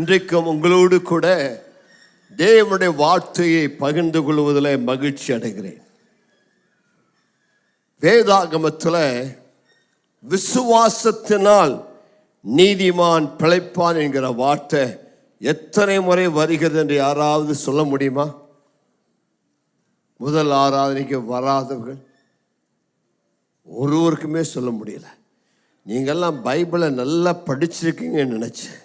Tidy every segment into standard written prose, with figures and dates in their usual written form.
இன்றைக்கும் உங்களோடு கூட தேவனுடைய வார்த்தையை பகிர்ந்து கொள்வதில் மகிழ்ச்சி அடைகிறேன். வேதாகமத்தில் விசுவாசத்தினால் நீதிமான் பிழைப்பான் என்கிற வார்த்தை எத்தனை முறை வருகிறது என்று யாராவது சொல்ல முடியுமா? முதல் ஆராதனைக்கு வராதவர்கள் ஒருவருக்குமே சொல்ல முடியல. நீங்கள்லாம் பைபிளை நல்லா படிச்சிருக்கீங்கன்னு நினச்சேன்.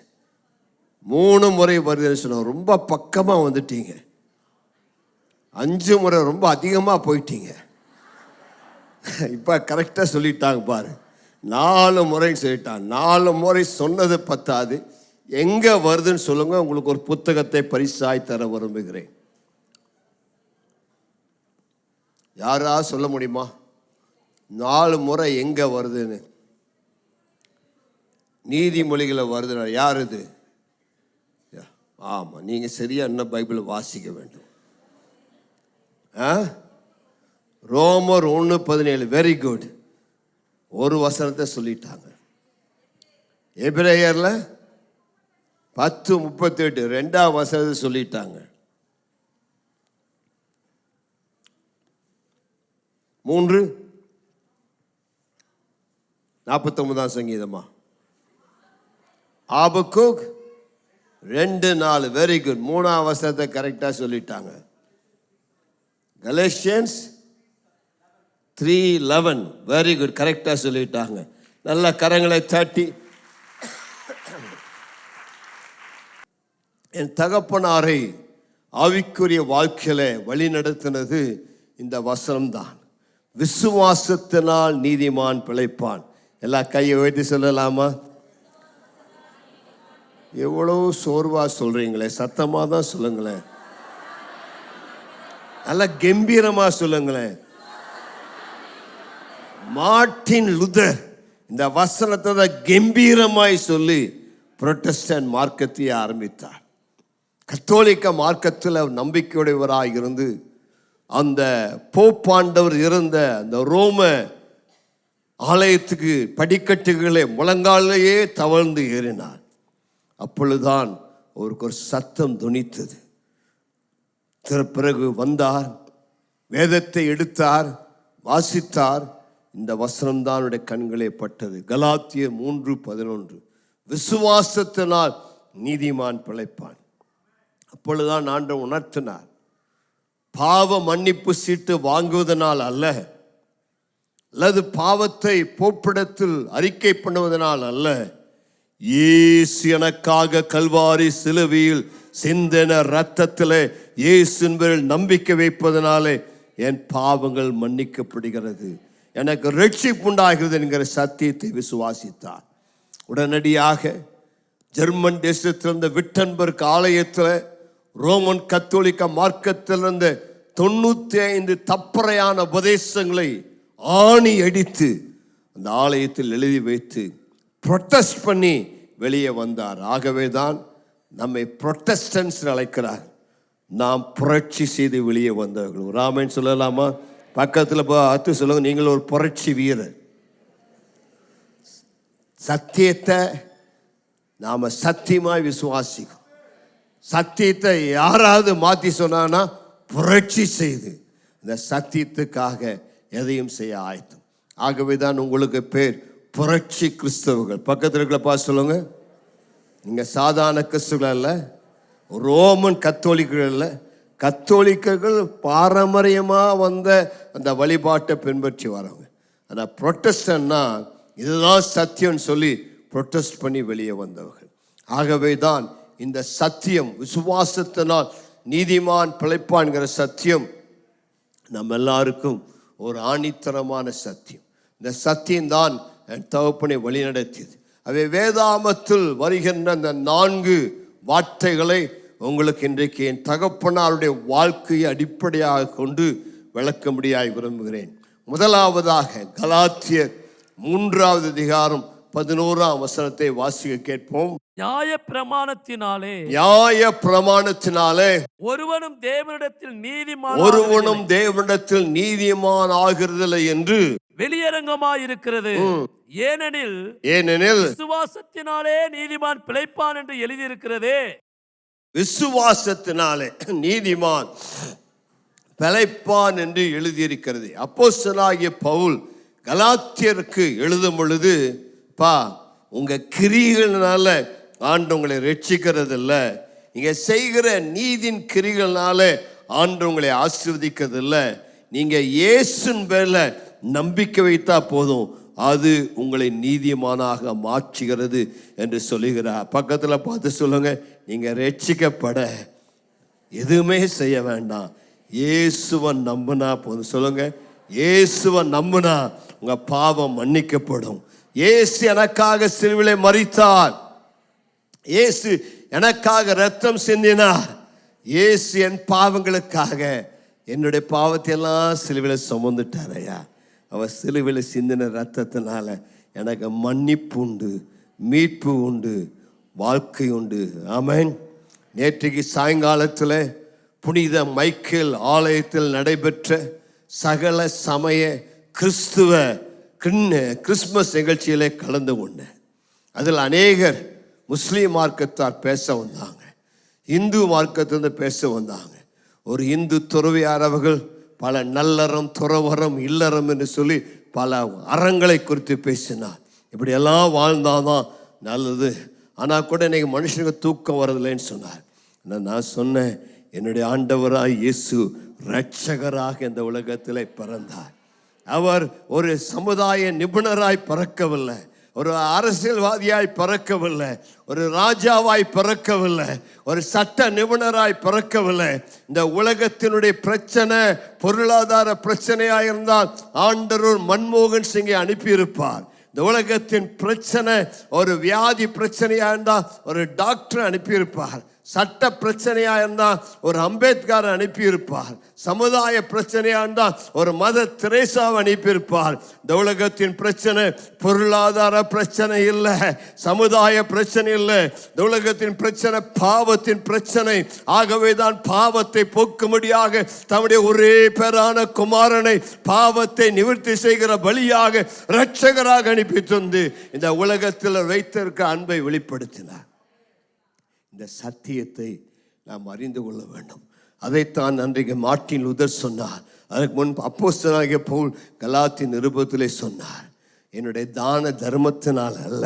3 முறை வருதுன்னு சொன்ன ரொம்ப பக்கமாக வந்துட்டீங்க. 5 முறை ரொம்ப அதிகமாக போயிட்டீங்க. இப்போ கரெக்டாக சொல்லிட்டாங்க பாரு. 4 முறை சொல்லிட்டாங்க. 4 முறை சொன்னது பத்தாது, எங்கே வருதுன்னு சொல்லுங்க. உங்களுக்கு ஒரு புத்தகத்தை பரிசாய் தர விரும்புகிறேன். யாராவது சொல்ல முடியுமா 4 முறை எங்கே வருதுன்னு? நீதிமொழிகளை வருதுன்னா யார் இது? ஆமாம், நீங்கள் சரியா இன்னும் பைபிளை வாசிக்க வேண்டும். ரோமர் 1:17 வெரி குட். ஒரு வசனத்தை சொல்லிட்டாங்க. எபிரேயரில் 10:38 2ஆம் வசனத்தை சொல்லிட்டாங்க. 3:49 சங்கீதமா? ஆபக்கூக் 2:4 வெரி குட். 3ஆம் வசனத்தை கரெக்டாக சொல்லிட்டாங்க. கலேஷியன்ஸ் 3:11 வெரி குட், கரெக்டாக சொல்லிட்டாங்க. நல்ல கரங்களை தட்டி. என் தகப்பனாரை ஆவிக்குரிய வாழ்க்கையில வழி நடத்தினது இந்த வசனம்தான். விசுவாசத்தினால் நீதிமான் பிழைப்பான். எல்லாம் கையை உயர்த்தி சொல்லலாமா? எவ்வளவு சோர்வா சொல்றீங்களே, சத்தமாக தான் சொல்லுங்களேன். நல்ல கம்பீரமா சொல்லுங்களேன். மார்ட்டின் லூதர் இந்த வசனத்தை கம்பீரமாய் சொல்லி புரொட்டஸ்டன்ட் மார்க்கத்தை ஆரம்பித்தார். கத்தோலிக்க மார்க்கத்தில் நம்பிக்கையுடையவராக இருந்து அந்த போப்பாண்டவர் இருந்த அந்த ரோம ஆலயத்துக்கு படிக்கட்டுகளை முழங்காலையே தவழ்ந்து ஏறினார். அப்பொழுதுதான் அவருக்கு ஒரு சத்தம் துணித்தது. பிறகு வந்தார், வேதத்தை எடுத்தார், வாசித்தார். இந்த வசனம்தான் அவருடைய கண்களே பட்டது. கலாத்தியர் 3:11 விசுவாசத்தினால் நீதிமான் பிழைப்பான். அப்பொழுதுதான் ஆண்டவர் உணர்த்தினார், பாவ மன்னிப்பு சீட்டு வாங்குவதனால் அல்ல, அல்லது பாவத்தை போப்பிடத்தில் அறிக்கை பண்ணுவதனால் அல்ல, இயேசு எனக்காக கல்வாரி சிலுவையில் சிந்தின இரத்தத்திலே இயேசுவின் பேரில் நம்பிக்கை வைப்பதனாலே என் பாவங்கள் மன்னிக்கப்படுகிறது, எனக்கு ரட்சிப்பு உண்டாகிறது என்கிற சத்தியத்தை விசுவாசித்தார். உடனடியாக ஜெர்மன் தேசத்திலிருந்த விட்டன்பர்க் ஆலயத்தில் ரோமன் கத்தோலிக்க மார்க்கத்திலிருந்து 95 தப்பறையான உபதேசங்களை ஆணி அடித்து அந்த ஆலயத்தில் எழுதி வைத்து ப்ரொட்டஸ்ட் பண்ணி வெளியே வந்தார். ஆகவே தான் நம்மை ப்ரொட்டஸ்டன்ஸ் அழைக்கிறார். நாம் புரட்சி செய்து வெளியே வந்தவர்கள். ராமன் சொல்லலாமா? பக்கத்தில் பார்த்து சொல்லுங்க, நீங்கள் ஒரு புரட்சி வீரர். சத்தியத்தை நாம் சத்தியமாய் விசுவாசிக்கும். சத்தியத்தை யாராவது மாற்றி சொன்னான்னா புரட்சி செய்து இந்த சத்தியத்துக்காக எதையும் செய்ய ஆயத்தம். ஆகவே தான் உங்களுக்கு பேர் புரட்சி கிறிஸ்தவர்கள். பக்கத்தில் இருக்கிறப்பா சொல்லுங்க, நீங்கள் சாதாரண கிறிஸ்தவர்கள் அல்ல, ரோமன் கத்தோலிக்கர்கள் அல்ல. கத்தோலிக்கர்கள் பாரம்பரியமாக வந்த அந்த வழிபாட்டை பின்பற்றி வரவங்க. ஆனால் புரொட்டஸ்டன்னா இதுதான் சத்தியம்னு சொல்லி புரொட்டஸ்ட் பண்ணி வெளியே வந்தவர்கள். ஆகவே தான் இந்த சத்தியம், விசுவாசத்தினால் நீதிமான் பிழைப்பான்கிற சத்தியம் நம்ம எல்லாருக்கும் ஒரு ஆணித்தரமான சத்தியம். இந்த சத்தியம்தான் என் தகப்பனை வழிநடத்தியது. அவை வேதாமத்தில் வருகின்ற அந்த 4 வார்த்தைகளை உங்களுக்கு இன்றைக்கு என் தகப்பனாருடைய வாழ்க்கையை அடிப்படையாக கொண்டு விளக்கும்படியாய் விரும்புகிறேன். முதலாவதாக கலாத்தியர் 3ஆம் அதிகாரம் 11ஆம் வசனத்தை வாசிக்க கேட்போம். நியாய பிரமாணத்தினாலே ஒருவனும் தேவனிடத்தில் நீதிமான் ஆகிறதில்லை என்று வெளியரங்கமாயிருக்கிறது. ஏனெனில் விசுவாசத்தினாலே நீதிமான் பிழைப்பான் என்று எழுதியிருக்கிறதே. விசுவாசத்தினாலே நீதிமான் பிழைப்பான் என்று எழுதியிருக்கிறது. அப்போஸ்தலனாகிய பவுல் கலாத்தியருக்கு எழுதும் பொழுது, உங்க கிரிகளினால ஆண்டு உங்களை ரட்சிக்கிறது இல்ல, நீங்க செய்கிற நீதின் கிரிகள்னால ஆண்டு உங்களை ஆசீர்வதிக்கிறது இல்ல, நீங்க இயேசுவின் பேர்ல நம்பிக்கை வைத்தா போதும், அது உங்களை நீதிமானாக மாற்றுகிறது என்று சொல்லுகிறார். பக்கத்துல பார்த்து சொல்லுங்க, நீங்க ரட்சிக்கப்பட எதுவுமே செய்ய வேண்டாம், இயேசுவை நம்பினா போதும். சொல்லுங்க, இயேசுவை நம்பினா உங்க பாவம் மன்னிக்கப்படும். இயேசு எனக்காக சிலுவையிலே மரித்தார், இயேசு எனக்காக ரத்தம் சிந்தினார், இயேசு என் பாவங்களுக்காக என்னுடைய பாவத்தை எல்லாம் சிலுவையில் சுமந்துட்டார். ஐயா, அவர் சிலுவையில் சிந்தின ரத்தத்தினால எனக்கு மன்னிப்பு உண்டு, மீட்பு உண்டு, வாழ்க்கை உண்டு. ஆமென். நேற்றைக்கு சாயங்காலத்தில் புனித மைக்கேல் ஆலயத்தில் நடைபெற்ற சகல சமய கிறிஸ்துவ கிறிஸ்துமஸ் நிகழ்ச்சியிலே கலந்து கொண்டேன். அதில் அநேகர் முஸ்லீம் மார்க்கத்தார் பேச வந்தாங்க, இந்து மார்க்கத்திலிருந்து பேச வந்தாங்க. ஒரு இந்து துறவியார் அவர்கள் பல நல்லறம், துறவரம், இல்லறம் என்று சொல்லி பல அறங்களை குறித்து பேசினார். இப்படியெல்லாம் வாழ்ந்தாதான் நல்லது, ஆனால் கூட இன்னைக்கு மனுஷனுக்கு தூக்கம் வரதில்லைன்னு சொன்னார். நான் சொன்னேன், என்னுடைய ஆண்டவராய் இயேசு இரட்சகராக இந்த உலகத்தில் பிறந்தார். அவர் ஒரு சமுதாய நிபுணராய் பிறக்கவில்லை, ஒரு அரசியல்வாதியாய் பிறக்கவில்லை, ஒரு ராஜாவாய் பிறக்கவில்லை, ஒரு சட்ட நிபுணராய் பிறக்கவில்லை. இந்த உலகத்தினுடைய பிரச்சனை பொருளாதார பிரச்சனையாக இருந்தால் ஆண்டவர் மன்மோகன் சிங்கை அனுப்பியிருப்பார். இந்த உலகத்தின் பிரச்சனை ஒரு வியாதி பிரச்சனையாக இருந்தால் ஒரு டாக்டர் அனுப்பியிருப்பார். சட்ட பிரச்சனையா இருந்தால் ஒரு அம்பேத்கர் அனுப்பியிருப்பார். சமுதாய பிரச்சனையா இருந்தால் ஒரு மத தெரேசாவை அனுப்பியிருப்பார். இந்த உலகத்தின் பிரச்சனை பொருளாதார பிரச்சனை இல்லை, சமுதாய பிரச்சனை இல்லை, இந்த உலகத்தின் பிரச்சனை பாவத்தின் பிரச்சனை. ஆகவேதான் பாவத்தை போக்கும்படியாக தம்முடைய ஒரே பேரான குமாரனை பாவத்தை நிவர்த்தி செய்கிற பலியாக இரட்சகராக அனுப்பி தந்து இந்த உலகத்தில் வைத்திருக்க அன்பை வெளிப்படுத்தினார். இந்த சத்தியத்தை நாம் அறிந்து கொள்ள வேண்டும். அதைத்தான் அன்றைக்கு மார்ட்டின் லூதர் சொன்னார். அதற்கு முன் அப்போஸ்தலனாகிய பவுல் கலாத்திய நிருபத்திலே சொன்னார், என்னுடைய தான தர்மத்தினால் அல்ல,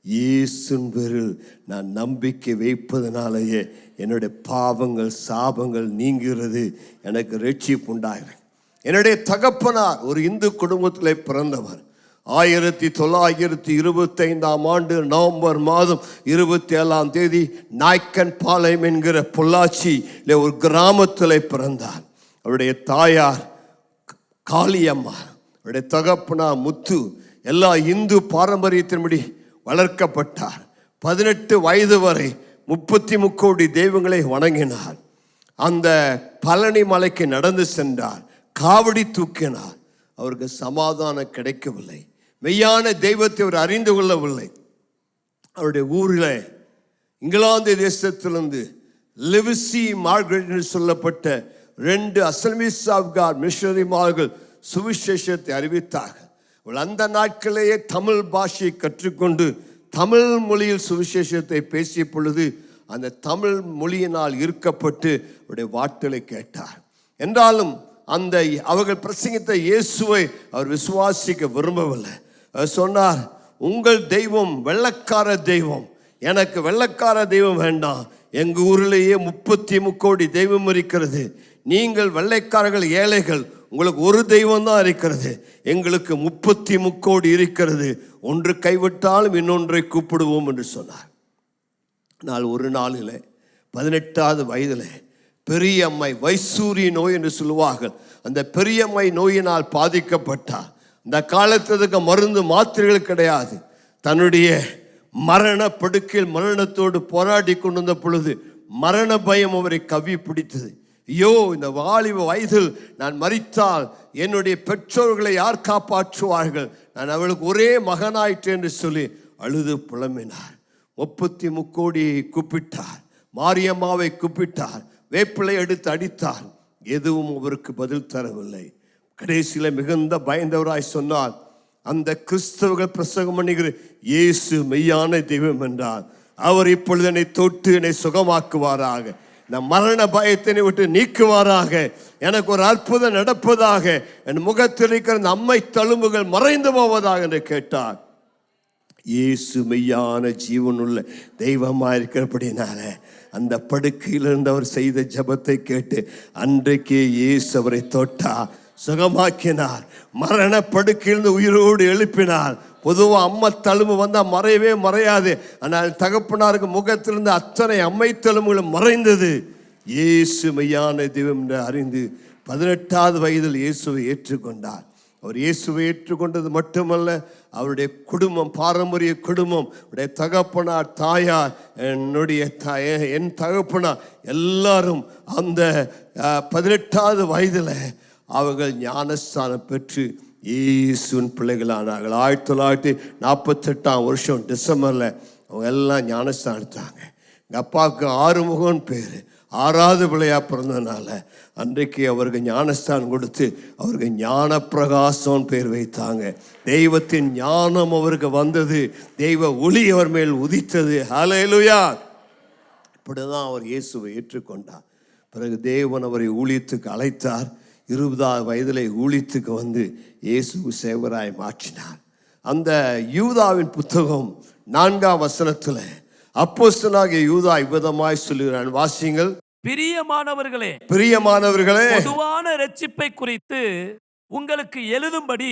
இயேசுவின் பேரில் நான் நம்பிக்கை வைப்பதனாலேயே என்னுடைய பாவங்கள் சாபங்கள் நீங்கிறது, எனக்கு ரட்சிப்பு உண்டாகிறது. என்னுடைய தகப்பனார் ஒரு இந்து குடும்பத்திலே பிறந்தவர். 1925 நவம்பர் மாதம் 27 நாய்க்கன் பாளையம் என்கிற பொள்ளாச்சியிலே ஒரு கிராமத்தில் பிறந்தார். அவருடைய தாயார் காளியம்மா, அவருடைய தகப்பனார் முத்து. எல்லா இந்து பாரம்பரியத்தின்படி வளர்க்கப்பட்டார். 18 வயது வரை 33 கோடி தெய்வங்களை வணங்கினார். அந்த பழனி மலைக்கு நடந்து சென்றார், காவடி தூக்கினார். அவருக்கு சமாதானம் கிடைக்கவில்லை, மெய்யான தெய்வத்தை அவர் அறிந்து கொள்ளவில்லை. அவருடைய ஊரில் இங்கிலாந்து தேசத்திலிருந்து லெவிசி மார்கரெட் என்று சொல்லப்பட்ட 2 அசல்மிஸ் ஆஃப் காட் மிஷனரிமார்கள் சுவிசேஷத்தை அறிவித்தார்கள். அவள் அந்த நாட்களிலேயே தமிழ் பாஷையை கற்றுக்கொண்டு தமிழ் மொழியில் சுவிசேஷத்தை பேசிய பொழுது அந்த தமிழ் மொழியினால் ஈர்க்கப்பட்டு அவருடைய வார்த்தைகளை கேட்டார். என்றாலும் அந்த அவர்கள் பிரசங்கித்த இயேசுவை அவர் விசுவாசிக்க விரும்பவில்லை. சொன்னார், உங்கள் தெய்வம் வெள்ளக்கார தெய்வம், எனக்கு வெள்ளக்கார தெய்வம் வேண்டாம், எங்கள் ஊரிலேயே 33 கோடி தெய்வம் இருக்கிறது, நீங்கள் வெள்ளைக்காரர்கள் ஏழைகள், உங்களுக்கு ஒரு தெய்வம் தான் இருக்கிறது, எங்களுக்கு 33 கோடி இருக்கிறது, ஒன்று கைவிட்டாலும் இன்னொன்றை கூப்பிடுவோம் என்று சொன்னார். ஒரு நாளில் 18வது வயதில் பெரியம்மை, வைசூரி நோய் என்று சொல்லுவார்கள், அந்த பெரியம்மை நோயினால் பாதிக்கப்பட்டார். இந்த காலத்துக்கு மருந்து மாத்திரைகள் கிடையாது. தன்னுடைய மரண படுக்கையில் மரணத்தோடு போராடி கொண்டிருந்த பொழுது மரண பயம் அவரை கவி பிடித்தது. ஐயோ, இந்த வாலிப வயதில் நான் மரித்தால் என்னுடைய பெற்றோர்களை யார் காப்பாற்றுவார்கள், நான் அவளுக்கு ஒரே மகனாயிற்று என்று சொல்லி அழுது புலம்பினார். 33 கோடியை கூப்பிட்டார், மாரியம்மாவை கூப்பிட்டார், வேப்பிலை எடுத்து அடித்தார், எதுவும் அவருக்கு பதில் தரவில்லை. கடைசியில் மிகுந்த பயந்தவராய் சொன்னார், அந்த கிறிஸ்தவர்கள் பிரசங்கம் பண்ணுகிற இயேசு மெய்யான தெய்வம் என்றார். அவர் இப்பொழுது என்னை தொட்டு என்னை சுகமாக்குவாராக, இந்த மரண பயத்தினை விட்டு நீக்குவாராக, எனக்கு ஒரு அற்புதம் நடப்பதாக, என் முகத்தில் இருக்கிற அந்த அம்மை தழும்புகள் மறைந்து போவதாக என்று கேட்டார். இயேசு மெய்யான ஜீவனுள்ள தெய்வமாக இருக்கிறபடினால அந்த படுக்கையிலிருந்து அவர் செய்த ஜெபத்தை கேட்டு அன்றைக்கே இயேசு அவரை தொட்டார், சுகமாக்கினார், மரண படுக்கையிலிருந்து உயிரோடு எழுப்பினார். பொதுவாக அம்மை தழும்பு வந்தால் மறையவே மறையாது. ஆனால் தகப்பனாருக்கு முகத்திலிருந்து அத்தனை அம்மை தழும்புகளும் மறைந்தது. இயேசு மெய்யான தெய்வம் என்று அறிந்து 18வது வயதில் இயேசுவை ஏற்றுக்கொண்டார். அவர் இயேசுவை ஏற்றுக்கொண்டது மட்டுமல்ல, அவருடைய குடும்பம், பாரம்பரிய குடும்பம், அவருடைய தகப்பனார், தாயார், என் தகப்பனார் எல்லாரும் அந்த 18வது வயதில் அவர்கள் ஞானஸ்தானம் பெற்று இயேசுவின் பிள்ளைகளானார்கள். 1948ஆம் வருஷம் டிசம்பரில் அவங்க எல்லாம் ஞானஸ்தானம் எடுத்தாங்க. எங்கள் அப்பாவுக்கு ஆறுமுகன் பேர், 6வது பிள்ளையாக பிறந்ததுனால அன்றைக்கு அவருக்கு ஞானஸ்தானம் கொடுத்து அவருக்கு ஞான பிரகாசம் பேர் வைத்தாங்க. தெய்வத்தின் ஞானம் அவருக்கு வந்தது, தெய்வ ஒளி அவர் மேல் உதித்தது. ஹல்லேலூயா! இப்படிதான் அவர் இயேசுவை ஏற்றுக்கொண்டார். பிறகு தேவன் அவரை ஊழியத்துக்கு அழைத்தார். 20வது வயதில் ஊழியத்துக்கு வந்து இயேசு சேவராய் மாற்றினார். அந்த யூதாவின் புத்தகம் 4ஆம் வசனத்தில் அப்போஸ்தலனாகிய யூதா இவ்விதமாய் சொல்லுகிறான், வாசியுங்கள். பிரியமானவர்களே, பொதுவான இரட்சிப்பை குறித்து உங்களுக்கு எழுதும்படி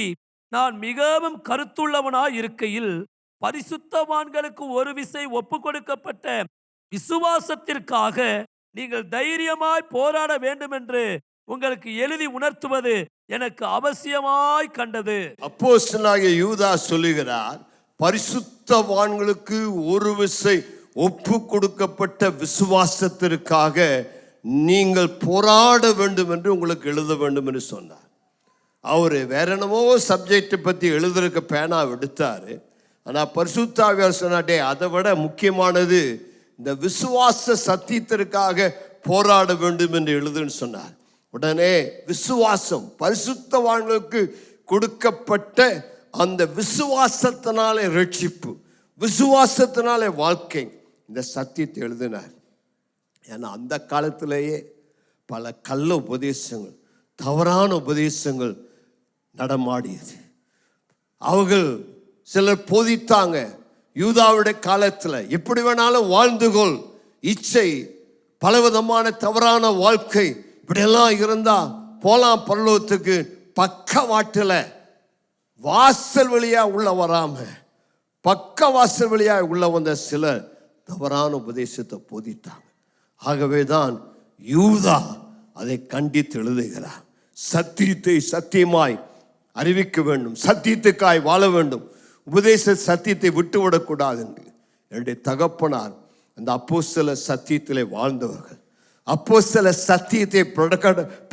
நான் மிகவும் கருத்துள்ளவனாய் இருக்கையில் பரிசுத்தவான்களுக்கு ஒரு விசை ஒப்பு கொடுக்கப்பட்ட விசுவாசத்திற்காக நீங்கள் தைரியமாய் போராட வேண்டும் என்று உங்களுக்கு எழுதி உணர்த்துவது எனக்கு அவசியமாய் கண்டது. அப்போஸ்தலனாகிய யூதா சொல்லுகிறார், பரிசுத்தவான்களுக்கு ஒரு விசை ஒப்பு கொடுக்கப்பட்ட விசுவாசத்திற்காக நீங்கள் போராட வேண்டும் என்று உங்களுக்கு எழுத வேண்டும் என்று சொன்னார். அவர் வேற என்னமோ சப்ஜெக்டை பற்றி எழுதுறதுக்கு பேனா எடுத்தார். ஆனால் பரிசுத்த ஆவியானவர் சொன்னாட்டே, அதை விட முக்கியமானது இந்த விசுவாச சத்தியத்திற்காக போராட வேண்டும் என்று எழுதுன்னு சொன்னார். உடனே விசுவாசம், பரிசுத்தவான்களுக்கு கொடுக்கப்பட்ட அந்த விசுவாசத்தினாலே ரட்சிப்பு, விசுவாசத்தினாலே வாழ்க்கை, இந்த சத்தியத்தை எழுதினார். ஏன்னா அந்த காலத்திலேயே பல கள்ள உபதேசங்கள், தவறான உபதேசங்கள் நடமாடியது. அவர்கள் சிலர் போதித்தாங்க, யூதாவுடைய காலத்தில் எப்படி வேணாலும் வாழ்ந்துகொள், இச்சை, பலவிதமான தவறான வாழ்க்கை, இப்படியெல்லாம் இருந்தா போலாம் பரலோகத்துக்கு, பக்கவாட்டில் வாசல் வழியா உள்ள வராம பக்க வாசல் வழியா உள்ள வந்த சிலர் தவறான உபதேசத்தை போதித்தாங்க. ஆகவே தான் யூதா அதை கண்டித்து எழுதுகிறார். சத்தியத்தை சத்தியமாய் அறிவிக்க வேண்டும், சத்தியத்துக்காய் வாழ வேண்டும், உபதேச சத்தியத்தை விட்டுவிடக்கூடாது என்று என்னுடைய தகப்பனார் அந்த அப்போஸ்தல சத்தியத்திலே வாழ்ந்தவர்கள், அப்போஸ்தல சத்தியத்தை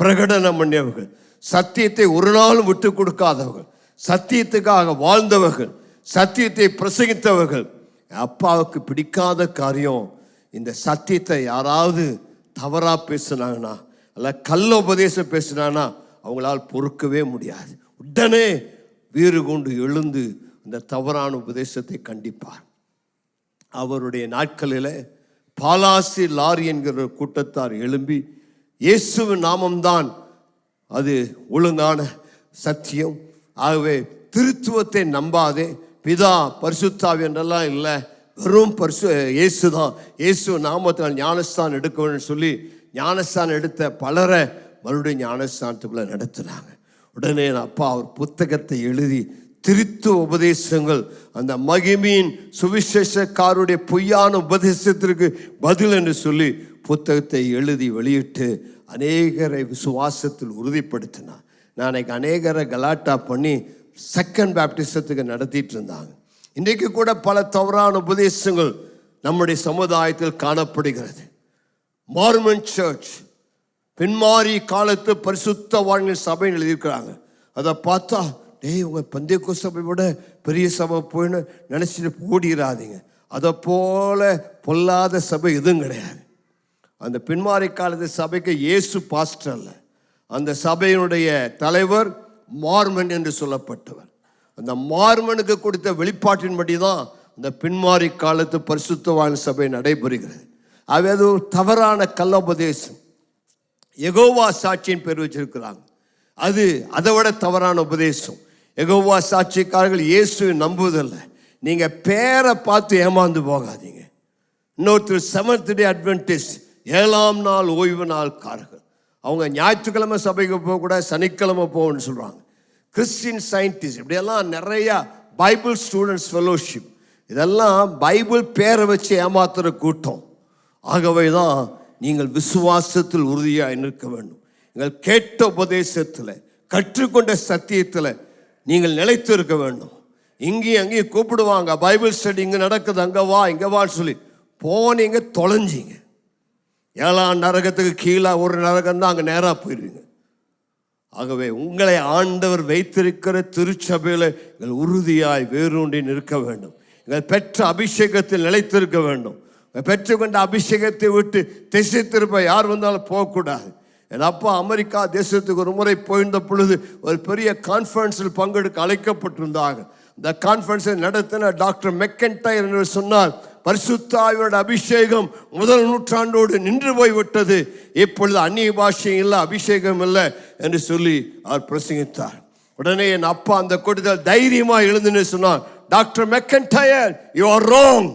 பிரகடனம் பண்ணியவர்கள், சத்தியத்தை ஒரு நாளும் விட்டு கொடுக்காதவர்கள், சத்தியத்துக்காக வாழ்ந்தவர்கள், சத்தியத்தை பிரசங்கித்தவர்கள். அப்பாவுக்கு பிடிக்காத காரியம், இந்த சத்தியத்தை யாராவது தவறா பேசினாங்கன்னா, அல்ல கள்ள உபதேசம் பேசினாங்கன்னா அவங்களால் பொறுக்கவே முடியாது. உடனே வீறு கொண்டு எழுந்து அந்த தவறான உபதேசத்தை கண்டிப்பார். அவருடைய நாட்களில் பாலாசி லாரி என்கிற கூட்டத்தார் எழும்பி, இயேசுவின் நாமம்தான் அது ஒழுங்கான சத்தியம், ஆகவே திருத்துவத்தை நம்பாதே, பிதா பரிசுத்தாவி என்றெல்லாம் இல்லை, வெறும் இயேசு தான், இயேசு நாமத்தில் ஞானஸ்தானம் எடுக்க வேண்டும் சொல்லி ஞானஸ்தானம் எடுத்த பலரை மறுபடியும் ஞானஸ்தானத்துக்குள்ளே நடத்துனாங்க. உடனே என் அப்பா அவர் புத்தகத்தை எழுதி திருத்துவ உபதேசங்கள், அந்த மகிமையின் சுவிசேஷக்காருடைய பொய்யான உபதேசத்திற்கு பதில் என்று சொல்லி புத்தகத்தை எழுதி வெளியிட்டு அநேகரை விசுவாசத்தில் உறுதிப்படுத்தினார். நான் அநேகரை கலாட்டா பண்ணி செகண்ட் பேப்டிசத்துக்கு நடத்திட்டு இருந்தாங்க. இன்றைக்கு கூட பல தவறான உபதேசங்கள் நம்முடைய சமுதாயத்தில் காணப்படுகிறது. மார்மன் சர்ச் பின்மாறி காலத்து பரிசுத்தவான்கள் சபைன்னு எழுதியிருக்கிறாங்க. அதை பார்த்தா, உங்கள் பந்தேக்கோ சபை விட பெரிய சபை போயின்னு நினச்சிட்டு ஓடிடாதீங்க. அதை போல பொல்லாத சபை எதுவும் கிடையாது. அந்த பின்மாறி காலத்து சபைக்கு இயேசு பாஸ்டர் அல்ல, அந்த சபையினுடைய தலைவர் மார்மன் என்று சொல்லப்பட்டவர். அந்த மார்மனுக்கு கொடுத்த வெளிப்பாட்டின்படி தான் அந்த பின்மாறி காலத்து பரிசுத்தவான் சபை நடைபெறுகிறது. அது ஒரு தவறான கள்ளோபதேசம். யெகோவா சாட்சியின் பேர் வச்சிருக்கிறாங்க. அது அதை விட தவறான உபதேசம். யெகோவா சாட்சிக்காரர்கள் இயேசுவை நம்புவதில்லை. நீங்கள் பேரை பார்த்து ஏமாந்து போகாதீங்க. இன்னொருத்தர் செவன்த் டே அட்வென்டிஸ்ட், 7ஆம் நாள் ஓய்வு நாள்காரர்கள். அவங்க ஞாயிற்றுக்கிழமை சபைக்கு போகக்கூடாது, சனிக்கிழமை போகணும்னு சொல்கிறாங்க. கிறிஸ்டின் சயின்டிஸ்ட், இப்படியெல்லாம் நிறையா பைபிள் ஸ்டூடெண்ட்ஸ் ஃபெலோஷிப், இதெல்லாம் பைபிள் பேரை வச்சு ஏமாத்துகிற கூட்டம். ஆகவே தான் நீங்கள் விசுவாசத்தில் உறுதியாக நிற்க வேண்டும். நீங்கள் கேட்ட உபதேசத்தில், கற்றுக்கொண்ட சத்தியத்தில் நீங்கள் நிலைத்து இருக்க வேண்டும். இங்கேயும் அங்கேயும் கூப்பிடுவாங்க, பைபிள் ஸ்டடி இங்கே நடக்குது, அங்கே வா இங்கே வான்னு சொல்லி போனீங்க, தொலைஞ்சிங்க. 7ஆம் நரகத்துக்கு கீழே ஒரு நரகம் தான், அங்கே நேராக போயிடுவீங்க. ஆகவே உங்களை ஆண்டவர் வைத்திருக்கிற திருச்சபையில் நீங்கள் உறுதியாய் வேரூன்றி நிற்க வேண்டும். நீங்கள் பெற்ற அபிஷேகத்தில் நிலைத்திருக்க வேண்டும். பெற்றுக்கொண்ட அபிஷேகத்தை விட்டு திசை திருப்ப யார் வந்தாலும் போகக்கூடாது. என் அப்பா அமெரிக்கா தேசத்துக்கு ஒரு முறை போயிருந்த பொழுது ஒரு பெரிய கான்ஃபரன்ஸில் பங்கெடுக்க அழைக்கப்பட்டிருந்தாங்க. இந்த கான்ஃபரன்ஸை நடத்தின டாக்டர் மெக்கன்டையர் என்று சொன்னார், பரிசுத்த ஆவியோட அபிஷேகம் முதல் நூற்றாண்டோடு நின்று போய்விட்டது, இப்பொழுது அந்நிய பாஷை இல்லை, அபிஷேகம் இல்லை என்று சொல்லி அவர் பிரசங்கித்தார். உடனே என் அப்பா அந்த கூட்டத்தில் தைரியமாக எழுந்துன்னு சொன்னார், டாக்டர் மெக்கன்டையர், யூ ஆர் ராங்.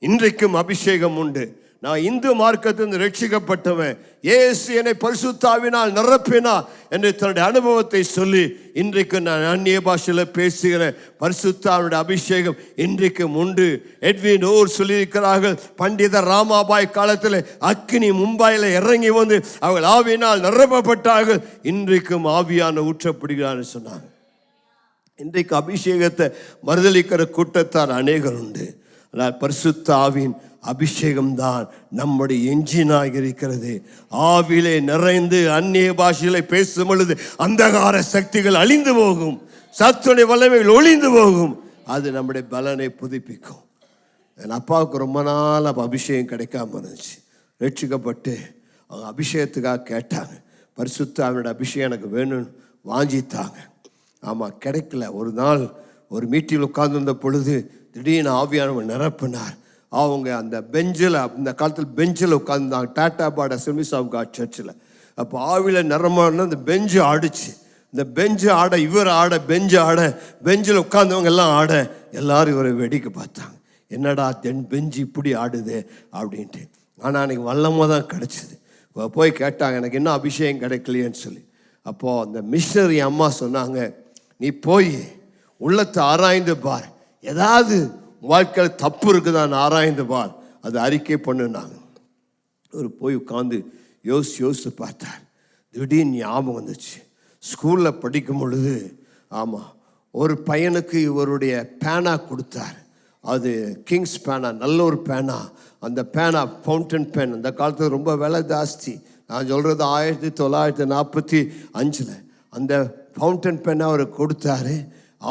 இன்றைக்கும் அபிஷேகம் உண்டு. நான் இந்து மார்க்கத்திலிருந்து ரட்சிக்கப்பட்டவன், இயேசு என்னை பரிசுத்த ஆவியினால் நிரப்பினா என்று தன்னுடைய அனுபவத்தை சொல்லி இன்றைக்கு நான் அந்நிய பாஷையில் பேசுகிறேன். பரிசுத்த ஆவியுடைய அபிஷேகம் இன்றைக்கும் உண்டு. எட்வின் ஓர் சொல்லியிருக்கிறார்கள், பண்டித ராமாபாய் காலத்தில் அக்கினி மும்பாயில் இறங்கி வந்து அவர்கள் ஆவியினால் நிரப்பப்பட்டார்கள், இன்றைக்கும் ஆவியான ஊற்றப்படுகிறான்னு சொன்னாங்க. இன்றைக்கு அபிஷேகத்தை மறுதளிக்கிற கூட்டத்தார் அநேகர் உண்டு. ஆனால் பரிசுத்த ஆவியின் அபிஷேகம்தான் நம்முடைய என்ஜினாக இருக்கிறது. ஆவிலே நிறைந்து அந்நிய பாஷையிலே பேசும் பொழுது அந்தகார சக்திகள் அழிந்து போகும், சத்துடைய வல்லமைகள் ஒளிந்து போகும். அது நம்முடைய பலனை புதுப்பிக்கும். என் அப்பாவுக்கு ரொம்ப நாள் அபிஷேகம் கிடைக்காம இருந்துச்சு. ரட்சிக்கப்பட்டு அவங்க அபிஷேகத்துக்காக கேட்டாங்க, பரிசுத்த ஆவியோட அபிஷேகம் எனக்கு வேணும்னு வாஞ்சித்தாங்க. ஆமாம், கிடைக்கல. ஒரு நாள் ஒரு மீட்டில் உட்கார்ந்துருந்த பொழுது திடீர்னு ஆவியானவர் நிரப்பினார். அவங்க அந்த பெஞ்சில், அந்த காலத்தில் பெஞ்சில் உட்காந்துருந்தாங்க, Tata Pat assemblies of God சர்ச்சில். அப்போ ஆவியில் நிரம்பினா அந்த பெஞ்சு ஆடிச்சு. இந்த பெஞ்சு ஆட, இவர் ஆட, பெஞ்சு ஆட, பெஞ்சில் உட்கார்ந்தவங்க எல்லாம் ஆட, எல்லாரும் இவரை வேடிக்கை பார்த்தாங்க. என்னடா பெஞ்சு இப்படி ஆடுது அப்படின்ட்டு. ஆனால் அன்றைக்கி வல்லமாக தான் கிடச்சிது. போய் கேட்டாங்க, எனக்கு இன்னும் அபிஷேகம் கிடைக்கலையேன்னு சொல்லி. அப்போது அந்த மிஷனரி அம்மா சொன்னாங்க, நீ போய் உள்ளத்தை ஆராய்ந்து பார், ஏதாவது வாழ்க்கையில் தப்பு இருக்குதான்னு ஆராய்ந்து பார், அது அறிக்கை பண்ணுனாங்க. ஒரு போய் உட்காந்து யோசித்து பார்த்தார். திடீர்னு ஞாபகம் வந்துச்சு. ஸ்கூலில் படிக்கும் பொழுது, ஆமாம், ஒரு பையனுக்கு இவருடைய பேனா கொடுத்தார். அது கிங்ஸ் பேனா, நல்ல ஒரு பேனா. அந்த பேனா ஃபவுண்டன் பேன், அந்த காலத்தில் ரொம்ப விலை ஜாஸ்தி. நான் சொல்கிறது 1945. அந்த ஃபவுண்டன் பேனை அவர் கொடுத்தாரு.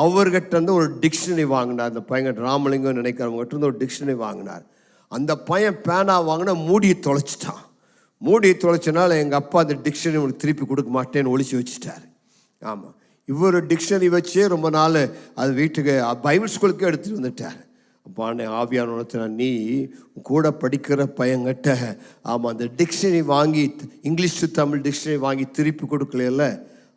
அவர்கிட்ட இருந்து ஒரு டிக்ஷனரி வாங்கினார். அந்த பையன் ராமலிங்கம் நினைக்கிறவங்ககிட்ட இருந்து ஒரு டிக்ஷனரி வாங்கினார். அந்த பையன் பேனா வாங்கினா மூடி தொலைச்சிட்டான். மூடி தொலைச்சனால எங்கள் அப்பா அந்த டிக்ஷனரி உங்களுக்கு திருப்பி கொடுக்க மாட்டேன்னு ஒழிச்சு வச்சுட்டார். ஆமாம், இவர் டிக்ஷனரி வச்சே ரொம்ப நாள் அது வீட்டுக்கு பைபிள் ஸ்கூலுக்கு எடுத்துகிட்டு வந்துட்டார். அப்போ ஆவியான உணர்த்தினா, நீ கூட படிக்கிற பையன்கிட்ட ஆமாம் அந்த டிக்ஷனரி வாங்கி, இங்கிலீஷ் டு தமிழ் டிக்ஷனரி வாங்கி திருப்பி கொடுக்கல,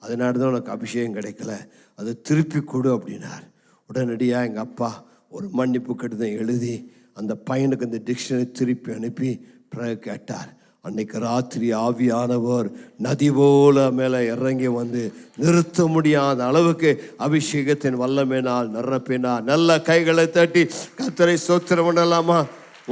அதனால தான் உனக்கு அபிஷேகம் கிடைக்கல, அதை திருப்பி கொடு அப்படின்னார். உடனடியாக எங்கள் அப்பா ஒரு மன்னிப்பு கடிதம் எழுதி அந்த பையனுக்கு அந்த டிக்ஷனரி திருப்பி அனுப்பி பிறகு கேட்டார். அன்னைக்கு ராத்திரி ஆவியானவர் நதி போல மேலே இறங்கி வந்து நிறுத்த முடியாத அளவுக்கு அபிஷேகத்தின் வல்லமையினால் நிரப்பினார். நல்ல கைகளை தட்டி கர்த்தரை ஸ்தோத்திரம் பண்ணலாமா?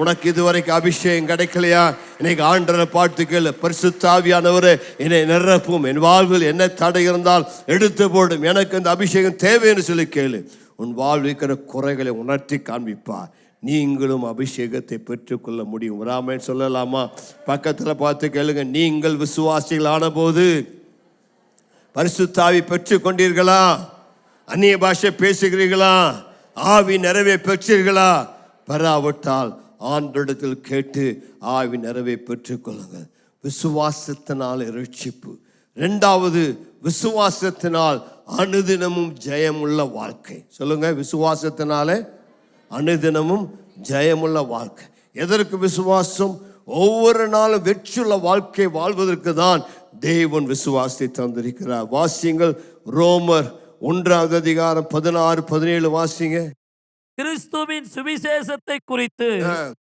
உனக்கு இதுவரைக்கும் அபிஷேகம் கிடைக்கலையா? இன்னைக்கு ஆண்டவரை பார்த்து கேளு, பரிசுத்த ஆவியானவரே என்னை நிரப்பும், என் வாழ்வில் என்ன தடை இருந்தால் எடுத்து போடும், எனக்கு இந்த அபிஷேகம் தேவைன்னு சொல்லி கேளு. உன் வாழ்வில் இருக்கிற குறைகளை உணர்த்தி காண்பிப்பார். நீங்களும் அபிஷேகத்தை பெற்றுக்கொள்ள முடியும். ராமன் சொல்லலாமா? பக்கத்தில் பார்த்து கேளுங்க, நீங்கள் விசுவாசிகள் ஆன போது பரிசுத்த ஆவி பெற்றுக் கொண்டீர்களா? அந்நிய பாஷை பேசுகிறீர்களா? ஆவி நிறைவே பெற்றீர்களா? பெறாவிட்டால் ஆண்டவரிடத்தில் கேட்டு ஆவி நிறைவே பெற்றுக்கொள்ளுங்கள். விசுவாசத்தினால் இரட்சிப்பு. 2வது, விசுவாசத்தினால் அனுதினமும் ஜெயமுள்ள வாழ்க்கை. சொல்லுங்க, விசுவாசத்தினாலே அனுதினமும் ஜெயமுள்ள வாழ்க்கை. எதற்கு விசுவாசம்? ஒவ்வொரு நாளும் வெற்றியுள்ள வாழ்க்கை வாழ்வதற்கு தான் தேவன் விசுவாசத்தை தந்திருக்கிறார். வாசியுங்கள், ரோமர் 1:16-17 வாசிங்க. கிறிஸ்துவின் சுவிசேஷத்தை குறித்து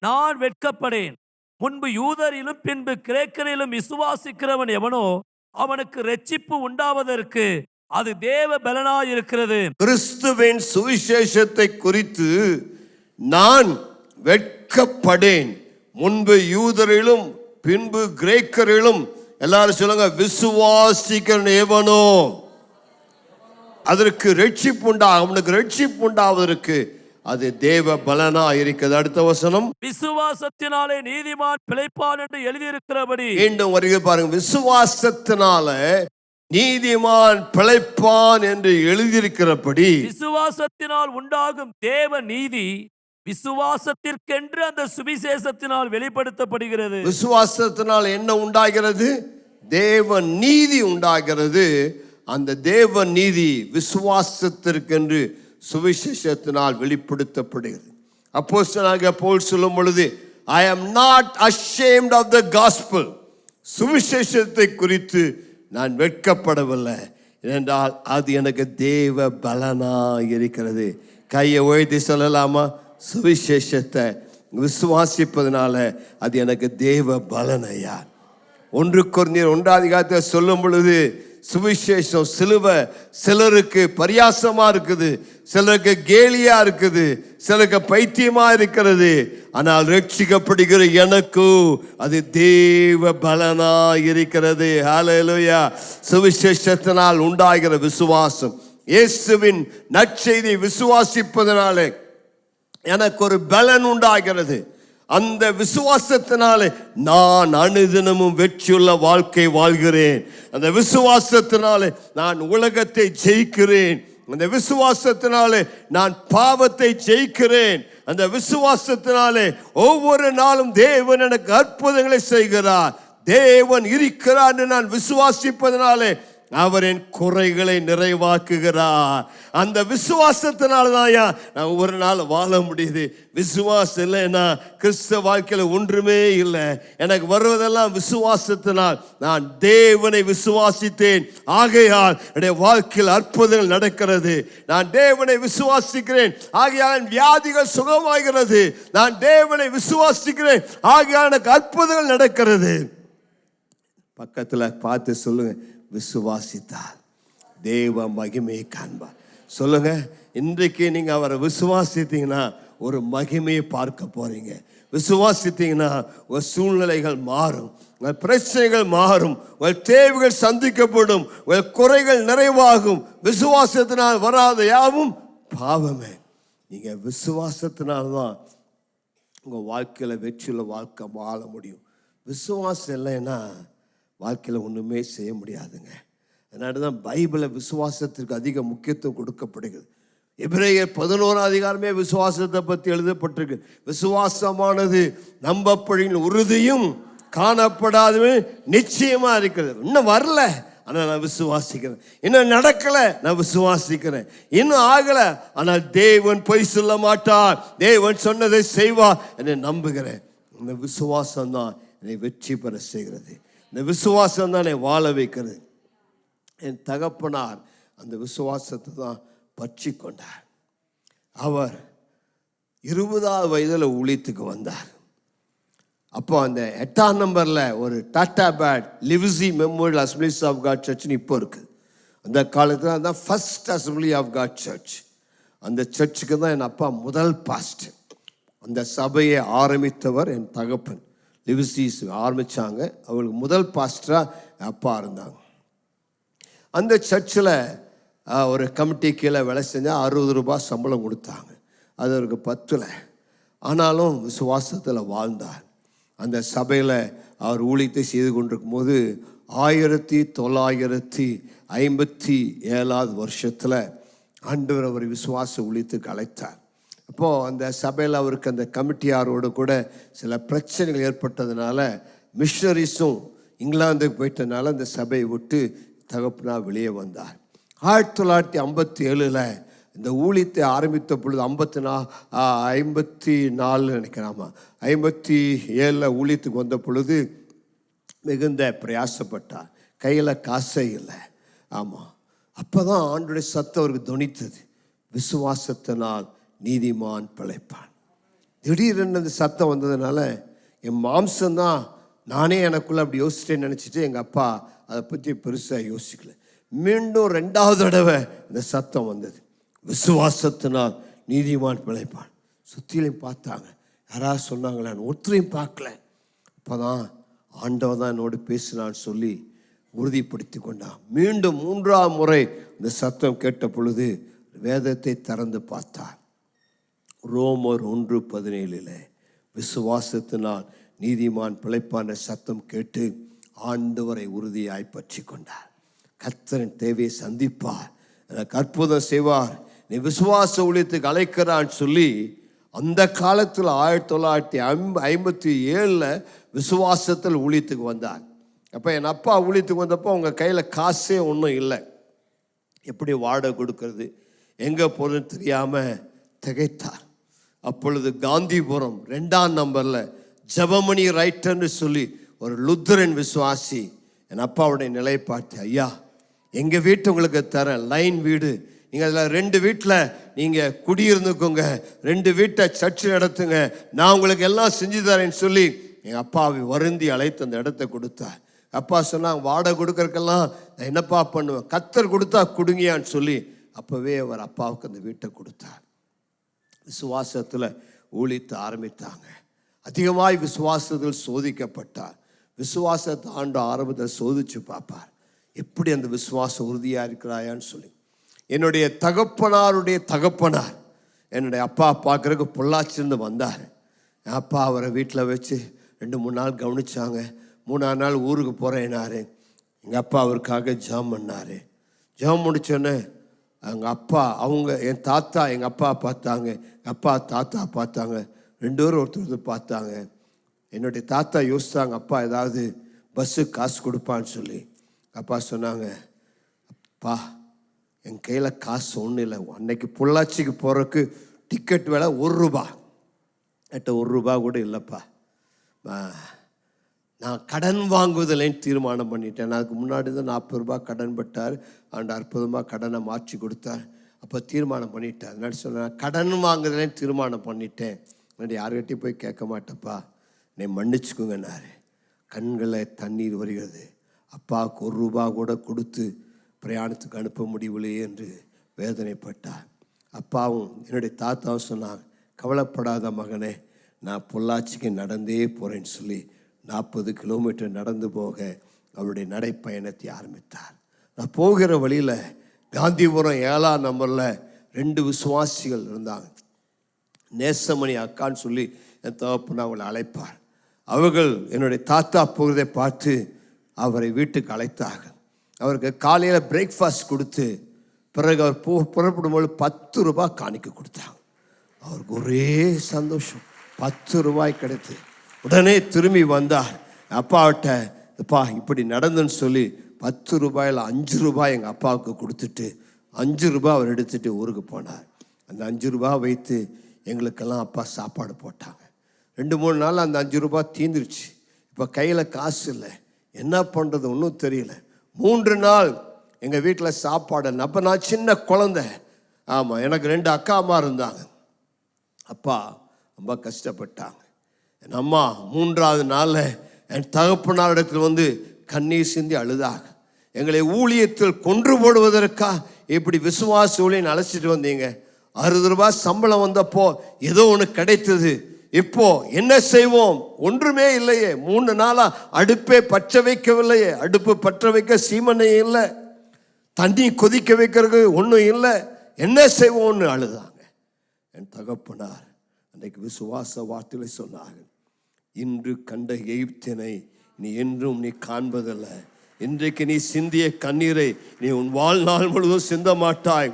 நான் வெட்கப்படேன். முன்பு யூதரிலும் பின்பு கிரேக்கரிலும் விசுவாசிக்கிறவன் எவனோ அவனுக்கு இரட்சிப்பு உண்டாவதற்கு அது தேவ பலனாயிருக்கிறது. கிறிஸ்துவின் சுவிசேஷத்தை குறித்து நான் வெட்கப்படேன். முன்பு யூதரிலும் பின்பு கிரேக்கரிலும், எல்லாரும் சொல்லுங்க, விசுவாசிக்கிறவன் எவனோ அதற்கு ரட்சிப்பு உண்டாகும். அவனுக்கு ரட்சிப்பு உண்டாவதற்கு அது தேவ பலனா இருக்கிறது. அடுத்த வசனம், விசுவாசத்தினாலே நீதிமான் பிழைப்பான் என்று எழுதியிருக்கிறபடி. மீண்டும் வருகை பாருங்க. விசுவாசத்தினால நீதிமான் பிழைப்பான் என்று எழுதியிருக்கிறபடி விசுவாசத்தினால் உண்டாகும் தேவ நீதி விசுவாசத்திற்கென்று அந்த சுவிசேஷத்தினால் வெளிப்படுத்தப்படுகிறது. விசுவாசத்தினால் என்ன உண்டாகிறது? தேவ நீதி உண்டாகிறது. அந்த தேவ நீதி விசுவாசத்திற்கென்று சுவிசேஷத்தினால் வெளிப்படுத்தப்படுகிறது. அப்போஸ்தலனாகிய பவுல் சொல்லும் பொழுது, I am not ashamed of the gospel, சுவிசேஷத்தை குறித்து நான் வெட்கப்படவில்லை, என்றால் அது எனக்கு தேவ பலனா இருக்கிறது. கையை உயர்த்தி சொல்லலாமா? சுவிசேஷத்தை விசுவாசிப்பதனால அது எனக்கு தேவ பலனையா. 1 கொரிந்தியர் 1 சொல்லும் பொழுது, சுவிசேஷம் சிலுவை சிலருக்கு பரியாசமா இருக்குது, சிலருக்கு கேலியா இருக்குது, சிலருக்கு பைத்தியமா இருக்கிறது. ஆனால் ரட்சிக்கப்படுகிற எனக்கு அது தேவ பலனா இருக்கிறது. ஹல்லேலூயா. சுவிசேஷத்தினால் உண்டாகிற விசுவாசம், இயேசுவின் நற்செய்தியை விசுவாசிப்பதனாலே எனக்கு ஒரு பலன் உண்டாகிறது. அந்த விசுவாசத்தினாலே நான் அனுதினமும் வெற்றியுள்ள வாழ்க்கை வாழ்கிறேன். அந்த விசுவாசத்தினாலே நான் உலகத்தை ஜெயிக்கிறேன். அந்த விசுவாசத்தினாலே நான் பாவத்தை ஜெயிக்கிறேன். அந்த விசுவாசத்தினாலே ஒவ்வொரு நாளும் தேவன் எனக்கு அற்புதங்களை செய்கிறார். தேவன் இருக்கிறார் என்று நான் விசுவாசிப்பதனாலே அவர் என் குறைகளை நிறைவாக்குகிறார். அந்த விசுவாசத்தினால்தான் நான் ஒரு நாள் வாழ முடியுது. விசுவாசம் இல்லைன்னா கிறிஸ்தவ வாழ்க்கையில ஒன்றுமே இல்லை. எனக்கு வருவதெல்லாம் விசுவாசத்தினால். நான் தேவனை விசுவாசித்தேன், ஆகையால் என்னுடைய வாழ்க்கையில் அற்புதங்கள் நடக்கிறது. நான் தேவனை விசுவாசிக்கிறேன், ஆகையால் வியாதிகள் சுகமாகிறது. நான் தேவனை விசுவாசிக்கிறேன், ஆகையால் எனக்கு அற்புதங்கள் நடக்கிறது. பக்கத்தில் பார்த்து சொல்லுங்க, விசுவாசித்தால் தேவ மகிமையை காண்பார். சொல்லுங்க, இன்றைக்கு நீங்க அவரை விசுவாசித்தீங்கன்னா ஒரு மகிமையை பார்க்க போறீங்க. விசுவாசித்தீங்கன்னா உங்கள் சூழ்நிலைகள் மாறும், உங்கள் பிரச்சனைகள் மாறும், உங்கள் தேவைகள் சந்திக்கப்படும், உங்கள் குறைகள் நிறைவாகும். விசுவாசத்தினால் வராத யாவும் பாவமே. நீங்க விசுவாசத்தினால்தான் உங்கள் வாழ்க்கையில் வெற்றியுள்ள வாழ்க்கை வாழ முடியும். விசுவாசம் இல்லைன்னா வாழ்க்கையில் ஒன்றுமே செய்ய முடியாதுங்க. அதனால தான் பைபிளில் விசுவாசத்திற்கு அதிக முக்கியத்துவம் கொடுக்கப்படுகிறது. எபிரேயர் 11 விசுவாசத்தை பற்றி எழுதப்பட்டிருக்கு. விசுவாசமானது நம்பப்படும் உறுதியும் காணப்படாதவே நிச்சயமா இருக்கிறது. இன்னும் வரல, ஆனால் நான் விசுவாசிக்கிறேன். இன்னும் நடக்கலை, நான் விசுவாசிக்கிறேன். இன்னும் ஆகலை, ஆனால் தேவன் பொய் சொல்ல மாட்டார், தேவன் சொன்னதை செய்வார் என்னை நம்புகிறேன். இந்த விசுவாசம் தான் என்னை வெற்றி பெற செய்கிறது. இந்த விசுவாசம் தான் என்னை வாழ வைக்கிறது. என் தகப்பனார் அந்த விசுவாசத்தை தான் பற்றி கொண்டார். அவர் 20வது வயதில் ஊழியத்துக்கு வந்தார். அப்போ அந்த 8ஆம் நம்பரில் ஒரு Tata Pat Livsey memorial assemblies of God சர்ச்னு இப்போ இருக்குது. அந்த காலத்தில் தான் first assembly of God church. அந்த சர்ச்சுக்கு தான் என் அப்பா முதல் பாஸ்டர். அந்த சபையை ஆரம்பித்தவர் என் தகப்பன். லிவ்ஸிஸ் ஆரம்பித்தாங்க. அவங்களுக்கு முதல் பாஸ்டராக அப்பா இருந்தாங்க. அந்த சர்ச்சில் ஒரு கமிட்டி கீழே வேலை செஞ்சால் 60 ரூபாய் சம்பளம் கொடுத்தாங்க. அது அவருக்கு பத்தல. ஆனாலும் விசுவாசத்தில் வாழ்ந்தார். அந்த சபையில் அவர் ஊழியத்தை செய்து கொண்டிருக்கும் போது 1957 வருஷத்தில் ஆண்டவர் அவர் விசுவாச ஊழியத்துக்கு அழைத்தார். அப்போது அந்த சபையில் அவருக்கு அந்த கமிட்டியாரோடு கூட சில பிரச்சனைகள் ஏற்பட்டதுனால மிஷனரிஸும் இங்கிலாந்துக்கு போயிட்டனால அந்த சபையை விட்டு தகப்பனா வெளியே வந்தார். 1957 இந்த ஊழியத்தை ஆரம்பித்த பொழுது 54 நினைக்கிறாமா, 57 ஊழியத்துக்கு வந்த பொழுது மிகுந்த பிரயாசப்பட்டார். கையில் காசே இல்லை. ஆமாம், அப்போ தான் ஆண்டோடைய சத்தம் அவருக்கு துணித்தது, விசுவாசத்தினால் நீதிமான் பிழைப்பான். திடீரென்று அந்த சத்தம் வந்ததுனால என் மாம்சம்தான், நானே எனக்குள்ளே அப்படி யோசிச்சிட்டேன்னு நினச்சிட்டு எங்கள் அப்பா அதை பற்றி பெருசாக யோசிக்கல. மீண்டும் 2வது தடவை இந்த சத்தம் வந்தது, விசுவாசத்தினால் நீதிமான் பிழைப்பான். சுற்றிலையும் பார்த்தாங்க, யாராவது சொன்னாங்களான்னு, ஒருத்தரையும் பார்க்கல. அப்போ தான் ஆண்டவர் தான் என்னோடு பேசினான்னு சொல்லி உறுதிப்படுத்தி கொண்டான். மீண்டும் 3ஆம் முறை இந்த சத்தம் கேட்ட பொழுது வேதத்தை திறந்து பார்த்தார். ரோமர் 1:17 விசுவாசத்தினால் நீதிமான் பிழைப்பான சத்தம் கேட்டு ஆண்டவரை உறுதியாய் பற்றி கொண்டார். கர்த்தரின் தேவையை சந்திப்பார், எனக்கு அற்புதம் செய்வார், நீ விசுவாச ஊழியத்துக்கு அழைக்கிறான்னு சொல்லி அந்த காலத்தில் 1957 விசுவாசத்தில் ஊழியத்துக்கு வந்தார். அப்போ என் அப்பா ஊழியத்துக்கு வந்தப்போ அவங்க கையில் காசே ஒன்றும் இல்லை. எப்படி வாடகை கொடுக்கறது, எங்கே போகிறதுன்னு தெரியாமல் திகைத்தார். அப்பொழுது காந்திபுரம் 2ஆம் நம்பரில் ஜெபமணி ரைட்டர்னு சொல்லி ஒரு லுத்தரன் விசுவாசி என் அப்பாவுடைய நிலை பார்த்து, ஐயா எங்கள் வீட்டை உங்களுக்கு தரேன், லைன் வீடு, நீங்கள் அதில் 2 வீட்டில் நீங்கள் குடியிருந்துக்கோங்க, 2 வீட்டை சர்ச்சு நடத்துங்க, நான் உங்களுக்கு எல்லாம் செஞ்சு தரேன்னு சொல்லி எங்கள் அப்பாவை வருந்தி அழைத்து அந்த இடத்த கொடுத்தார். அப்பா சொன்னாங்க, வாடகை கொடுக்கறக்கெல்லாம் நான் என்னப்பா பண்ணுவேன், கர்த்தர் கொடுத்தா கொடுங்கியான்னு சொல்லி அப்போவே அவர் அப்பாவுக்கு அந்த வீட்டை கொடுத்தார். விசுவாசத்தில் ஊழித்து ஆரம்பித்தாங்க. அதிகமாய் விசுவாசத்தில் சோதிக்கப்பட்டார். விசுவாசத்தை ஆண்டு ஆரம்பத்தில் சோதிச்சு பார்ப்பார், எப்படி அந்த விசுவாசம் உறுதியாக இருக்கிறாயான்னு சொல்லி. என்னுடைய தகப்பனாருடைய தகப்பனார் என்னுடைய அப்பா பார்க்குறதுக்கு பொள்ளாச்சிருந்து வந்தார். என் அப்பா அவரை வீட்டில் வச்சு 2-3 நாள் கவனிச்சாங்க. 3ஆம் நாள் ஊருக்கு போகிறேன்னாரு. எங்கள் அப்பா அவருக்காக ஜெபம் பண்ணார். ஜெபம் முடித்தோன்னே என் தாத்தா எங்கள் அப்பா பார்த்தாங்க, எங்கள் அப்பா தாத்தா பார்த்தாங்க, 2 பேரும் ஒருத்தர் பார்த்தாங்க. என்னுடைய தாத்தா யோசித்தாங்க, அப்பா ஏதாவது பஸ்ஸுக்கு காசு கொடுப்பான்னு சொல்லி. அப்பா சொன்னாங்க, அப்பா என் கையில் காசு ஒன்றும் இல்லை, அன்னைக்கு பொள்ளாச்சிக்கு போகிறதுக்கு டிக்கெட் விலை ₹1, என்கிட்ட ₹1 கூட இல்லைப்பா, நான் கடன் வாங்குவதில்லைன்னு தீர்மானம் பண்ணிட்டேன். அதுக்கு முன்னாடி தான் ₹40 கடன் பட்டார். ஆண்டு அற்புதமாக கடனை மாற்றி கொடுத்தார். அப்போ தீர்மானம் பண்ணிட்டேன். அதனால சொன்னேன், கடன் வாங்குறதுலேன்னு தீர்மானம் பண்ணிட்டேன், நான் யார்கிட்டையும் போய் கேட்க மாட்டேப்பா, என்னை மன்னிச்சுக்குங்கன்னாரு. கண்களில் தண்ணீர் வருகிறது. அப்பாவுக்கு ₹1 கூட கொடுத்து பிரயாணத்துக்கு அனுப்ப முடியவில்லையே என்று வேதனைப்பட்டார். அப்பாவும் என்னுடைய தாத்தாவும் சொன்னாங்க, கவலைப்படாத மகனே, நான் பொள்ளாச்சிக்கு நடந்தே போகிறேன்னு சொல்லி 40 கிலோமீட்டர் நடந்து போக அவருடைய நடைப்பயணத்தை ஆரம்பித்தார். நான் போகிற வழியில் காந்திபுரம் 7ஆம் நம்பரில் 2 விசுவாசிகள் இருந்தாங்க. நேசமணி அக்கான்னு சொல்லி என் தகப்பன் அவங்களை அழைப்பார். அவர்கள் என்னுடைய தாத்தா போகிறதை பார்த்து அவரை வீட்டுக்கு அழைத்தார்கள். அவருக்கு காலையில் பிரேக்ஃபாஸ்ட் கொடுத்து பிறகு அவர் புறப்படும்போது ₹10 காணிக்க கொடுத்தாங்க. அவருக்கு ஒரே சந்தோஷம், ₹10 கிடைத்து. உடனே திரும்பி வந்தார். அப்பாவிட்ட, அப்பா இப்படி நடந்துன்னு சொல்லி ₹10 5 எங்கள் அப்பாவுக்கு கொடுத்துட்டு ₹5 அவர் எடுத்துகிட்டு ஊருக்கு போனார். அந்த ₹5 வைத்து எங்களுக்கெல்லாம் அப்பா சாப்பாடு போட்டாங்க. 2-3 நாள் அந்த ₹5 தீந்துருச்சு. இப்போ கையில் காசு இல்லை, என்ன பண்ணுறது ஒன்றும் தெரியல. 3 நாள் எங்கள் வீட்டில் சாப்பாடு. அப்போ நான் சின்ன குழந்தை. ஆமாம், எனக்கு 2 அக்கா அம்மா இருந்தாங்க. அப்பா ரொம்ப கஷ்டப்பட்டாங்க. என் அம்மா 3ஆவது நாளில் என் தகப்பனார் இடத்துல வந்து கண்ணீர் சிந்தி அழுதாக, எங்களை ஊழியத்தில் கொன்று போடுவதற்காக இப்படி விசுவாச ஊழியன் அழைச்சிட்டு வந்தீங்க, ₹60 சம்பளம் வந்தப்போ ஏதோ ஒன்று கிடைத்தது, இப்போ என்ன செய்வோம், ஒன்றுமே இல்லையே, 3 நாளா அடுப்பே பற்ற வைக்கவில்லையே, அடுப்பு பற்ற வைக்க சீமனை இல்லை, தண்ணி கொதிக்க வைக்கிறது ஒன்றும் இல்லை, என்ன செய்வோம்னு அழுதாங்க. என் தகப்பனார் அன்றைக்கு விசுவாச வார்த்தைகளை சொன்னார்கள், இன்று கண்ட எகிப்தினை நீ என்றும் நீ காண்பதில்ல, இன்றைக்கு நீ சிந்திய கண்ணீரை நீ உன் வாழ்நாள் முழுவதும் சிந்த மாட்டாய்.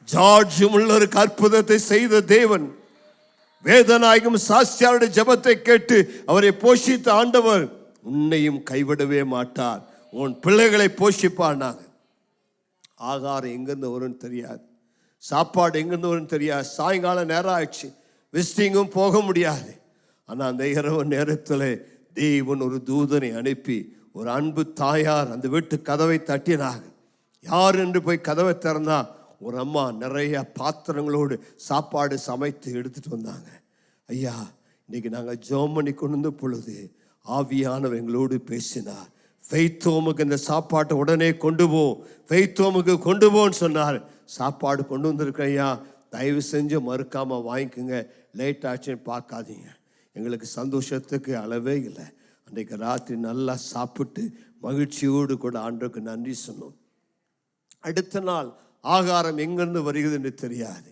ஜார்ஜ் முல்லருக்கு அற்புதத்தை செய்த தேவன், வேதநாயகம் சாஸ்தியாருடைய ஜெபத்தை கேட்டு அவரை போஷித்த ஆண்டவர் உன்னையும் கைவிடவே மாட்டார், உன் பிள்ளைகளை போஷிப்பானாங்க. ஆகாரம் எங்கேருந்து வரும்னு தெரியாது, சாப்பாடு எங்கேருந்து வரும்னு தெரியாது. சாயங்காலம் நேரம் ஆயிடுச்சு, விசிட்டிங்கும் போக முடியாது. ஆனால் அந்த இரவு நேரத்தில் தேவன் ஒரு தூதனை அனுப்பி ஒரு அன்பு தாயார் அந்த வீட்டு கதவை தட்டினாங்க. யார் என்று போய் கதவை திறந்தா ஒரு அம்மா நிறைய பாத்திரங்களோடு சாப்பாடு சமைத்து எடுத்துட்டு வந்தாங்க. ஐயா, இன்னைக்கு நாங்கள் ஜெபம் பண்ணி கொண்டு வந்த பொழுது ஆவியானவர் எங்களோடு பேசினார். ஃபெய்த்தோமுக்கு இந்த சாப்பாட்டை உடனே கொண்டு போ, ஃபெய்த்தோமுக்கு கொண்டு போன்னு சொன்னார். சாப்பாடு கொண்டு வந்திருக்கேன் ஐயா, தயவு செஞ்சு மறுக்காமல் வாங்கிக்கோங்க, லேட் ஆச்சுன்னு பார்க்காதீங்க. எங்களுக்கு சந்தோஷத்துக்கு அளவே இல்லை. அன்றைக்கு ராத்திரி நல்லா சாப்பிட்டு மகிழ்ச்சியோடு கூட ஆண்டவருக்கு நன்றி சொன்னோம். அடுத்த நாள் ஆகாரம் எங்கிருந்து வருகிறது என்று தெரியாது.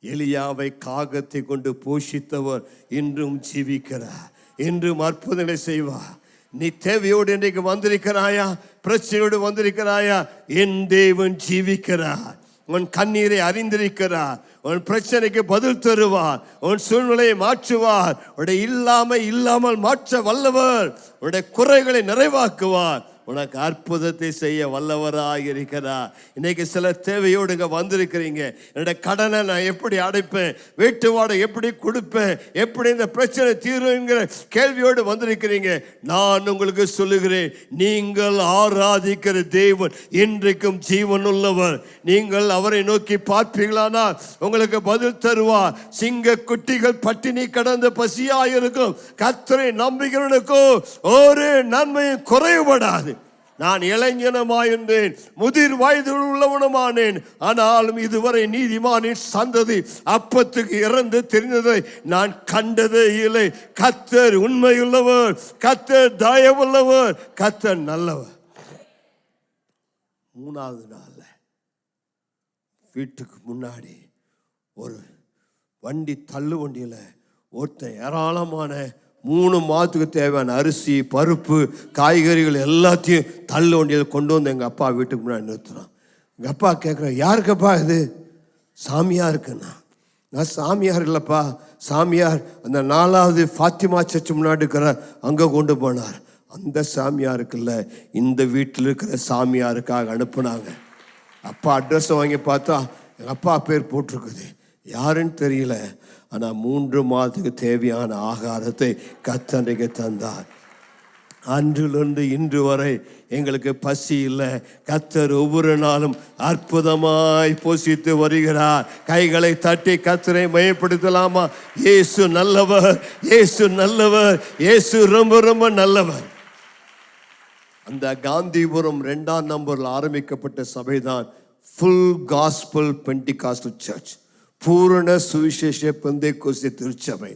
எலியாவை காகத்தை கொண்டு போஷித்தவர் இன்றும் ஜீவிக்கிறார், இன்றும் அற்புதங்களை செய்வார். நீ தேவையோடு இன்றைக்கு வந்திருக்கிறாயா, பிரச்சனையோடு வந்திருக்கிறாயா, என் தேவன் ஜீவிக்கிறார். உன் கண்ணீரை அறிந்திருக்கிறார், உன் பிரச்சனைக்கு பதில் தருவார், உன் சூழ்நிலையை மாற்றுவார், உடைய இல்லாமல் மாற்ற வல்லவர், உடைய குறைகளை நிறைவாக்குவார், உனக்கு அற்புதத்தை செய்ய வல்லவராக இருக்கிறார். இன்னைக்கு சில தேவையோடு இங்கே வந்திருக்கிறீங்க. என்னுடைய கடனை நான் எப்படி அடைப்பேன், வீட்டு வாடகை எப்படி கொடுப்பேன், எப்படி இந்த பிரச்சனை தீருங்கிற கேள்வியோடு வந்திருக்கிறீங்க. நான் உங்களுக்கு சொல்லுகிறேன், நீங்கள் ஆராதிக்கிற தேவன் இன்றைக்கும் ஜீவன் உள்ளவர். நீங்கள் அவரை நோக்கி பார்ப்பீங்களானால் உங்களுக்கு பதில் தருவார். சிங்க குட்டிகள் பட்டினி கடந்து பசியாயிருக்கும் கர்த்தரை நம்புகிறவனுக்கும் ஒரு நன்மையும் குறைவுபடாது. நான் இளைஞனமாயிருந்தேன், முதிர் வயதில் உள்ளவனுமானேன், ஆனாலும் இதுவரை நீதிமானின் சந்ததி அப்பத்துக்கு இறந்து தெரிந்ததை நான் கண்டதே இல்லை. கர்த்தர் உண்மையுள்ளவர், கர்த்தர் தயவுள்ளவர், கர்த்தர் நல்லவர். மூணாவது நாள்ல வீட்டுக்கு முன்னாடி ஒரு வண்டி, தள்ளு வண்டியில் ஒருத்தன் ஏராளமான 3 மாதத்துக்கு தேவையான அரிசி, பருப்பு, காய்கறிகள் எல்லாத்தையும் தள்ளு வண்டியில் கொண்டு வந்து எங்கள் அப்பா வீட்டுக்கு முன்னாடி நிறுத்துறான். எங்கள் அப்பா கேட்குறேன், யாருக்குப்பா இது? சாமியாருக்குண்ணா. நான் சாமியார் இல்லைப்பா, சாமியார் அந்த 4வது ஃபாத்திமா சர்ச் முன்னாடி இருக்கிற அங்கே கொண்டு போனார். அந்த சாமியாருக்குல்ல, இந்த வீட்டில் இருக்கிற சாமியாருக்காக அனுப்புனாங்க. அப்பா அட்ரஸை வாங்கி பார்த்தா எங்கள் அப்பா பேர் போட்டிருக்குது. யாருன்னு தெரியல, ஆனால் 3 மாதத்துக்கு தேவையான ஆகாரத்தை கர்த்தருக்கு தந்தார். அன்றிலிருந்து இன்று வரை எங்களுக்கு பசி இல்லை. கர்த்தர் ஒவ்வொரு நாளும் அற்புதமாய் போஷித்து வருகிறார். கைகளை தட்டி கர்த்தரை மையப்படுத்தலாமா? இயேசு நல்லவர், இயேசு நல்லவர், இயேசு ரொம்ப ரொம்ப நல்லவர். அந்த காந்திபுரம் 2ஆம் நம்பரில் ஆரம்பிக்கப்பட்ட சபைதான் ஃபுல் காஸ்பல் பெண்டிகாஸ்டல் சர்ச், பூரண சுவிசேஷ பெந்தேகோஸ்தே திருச்சபை.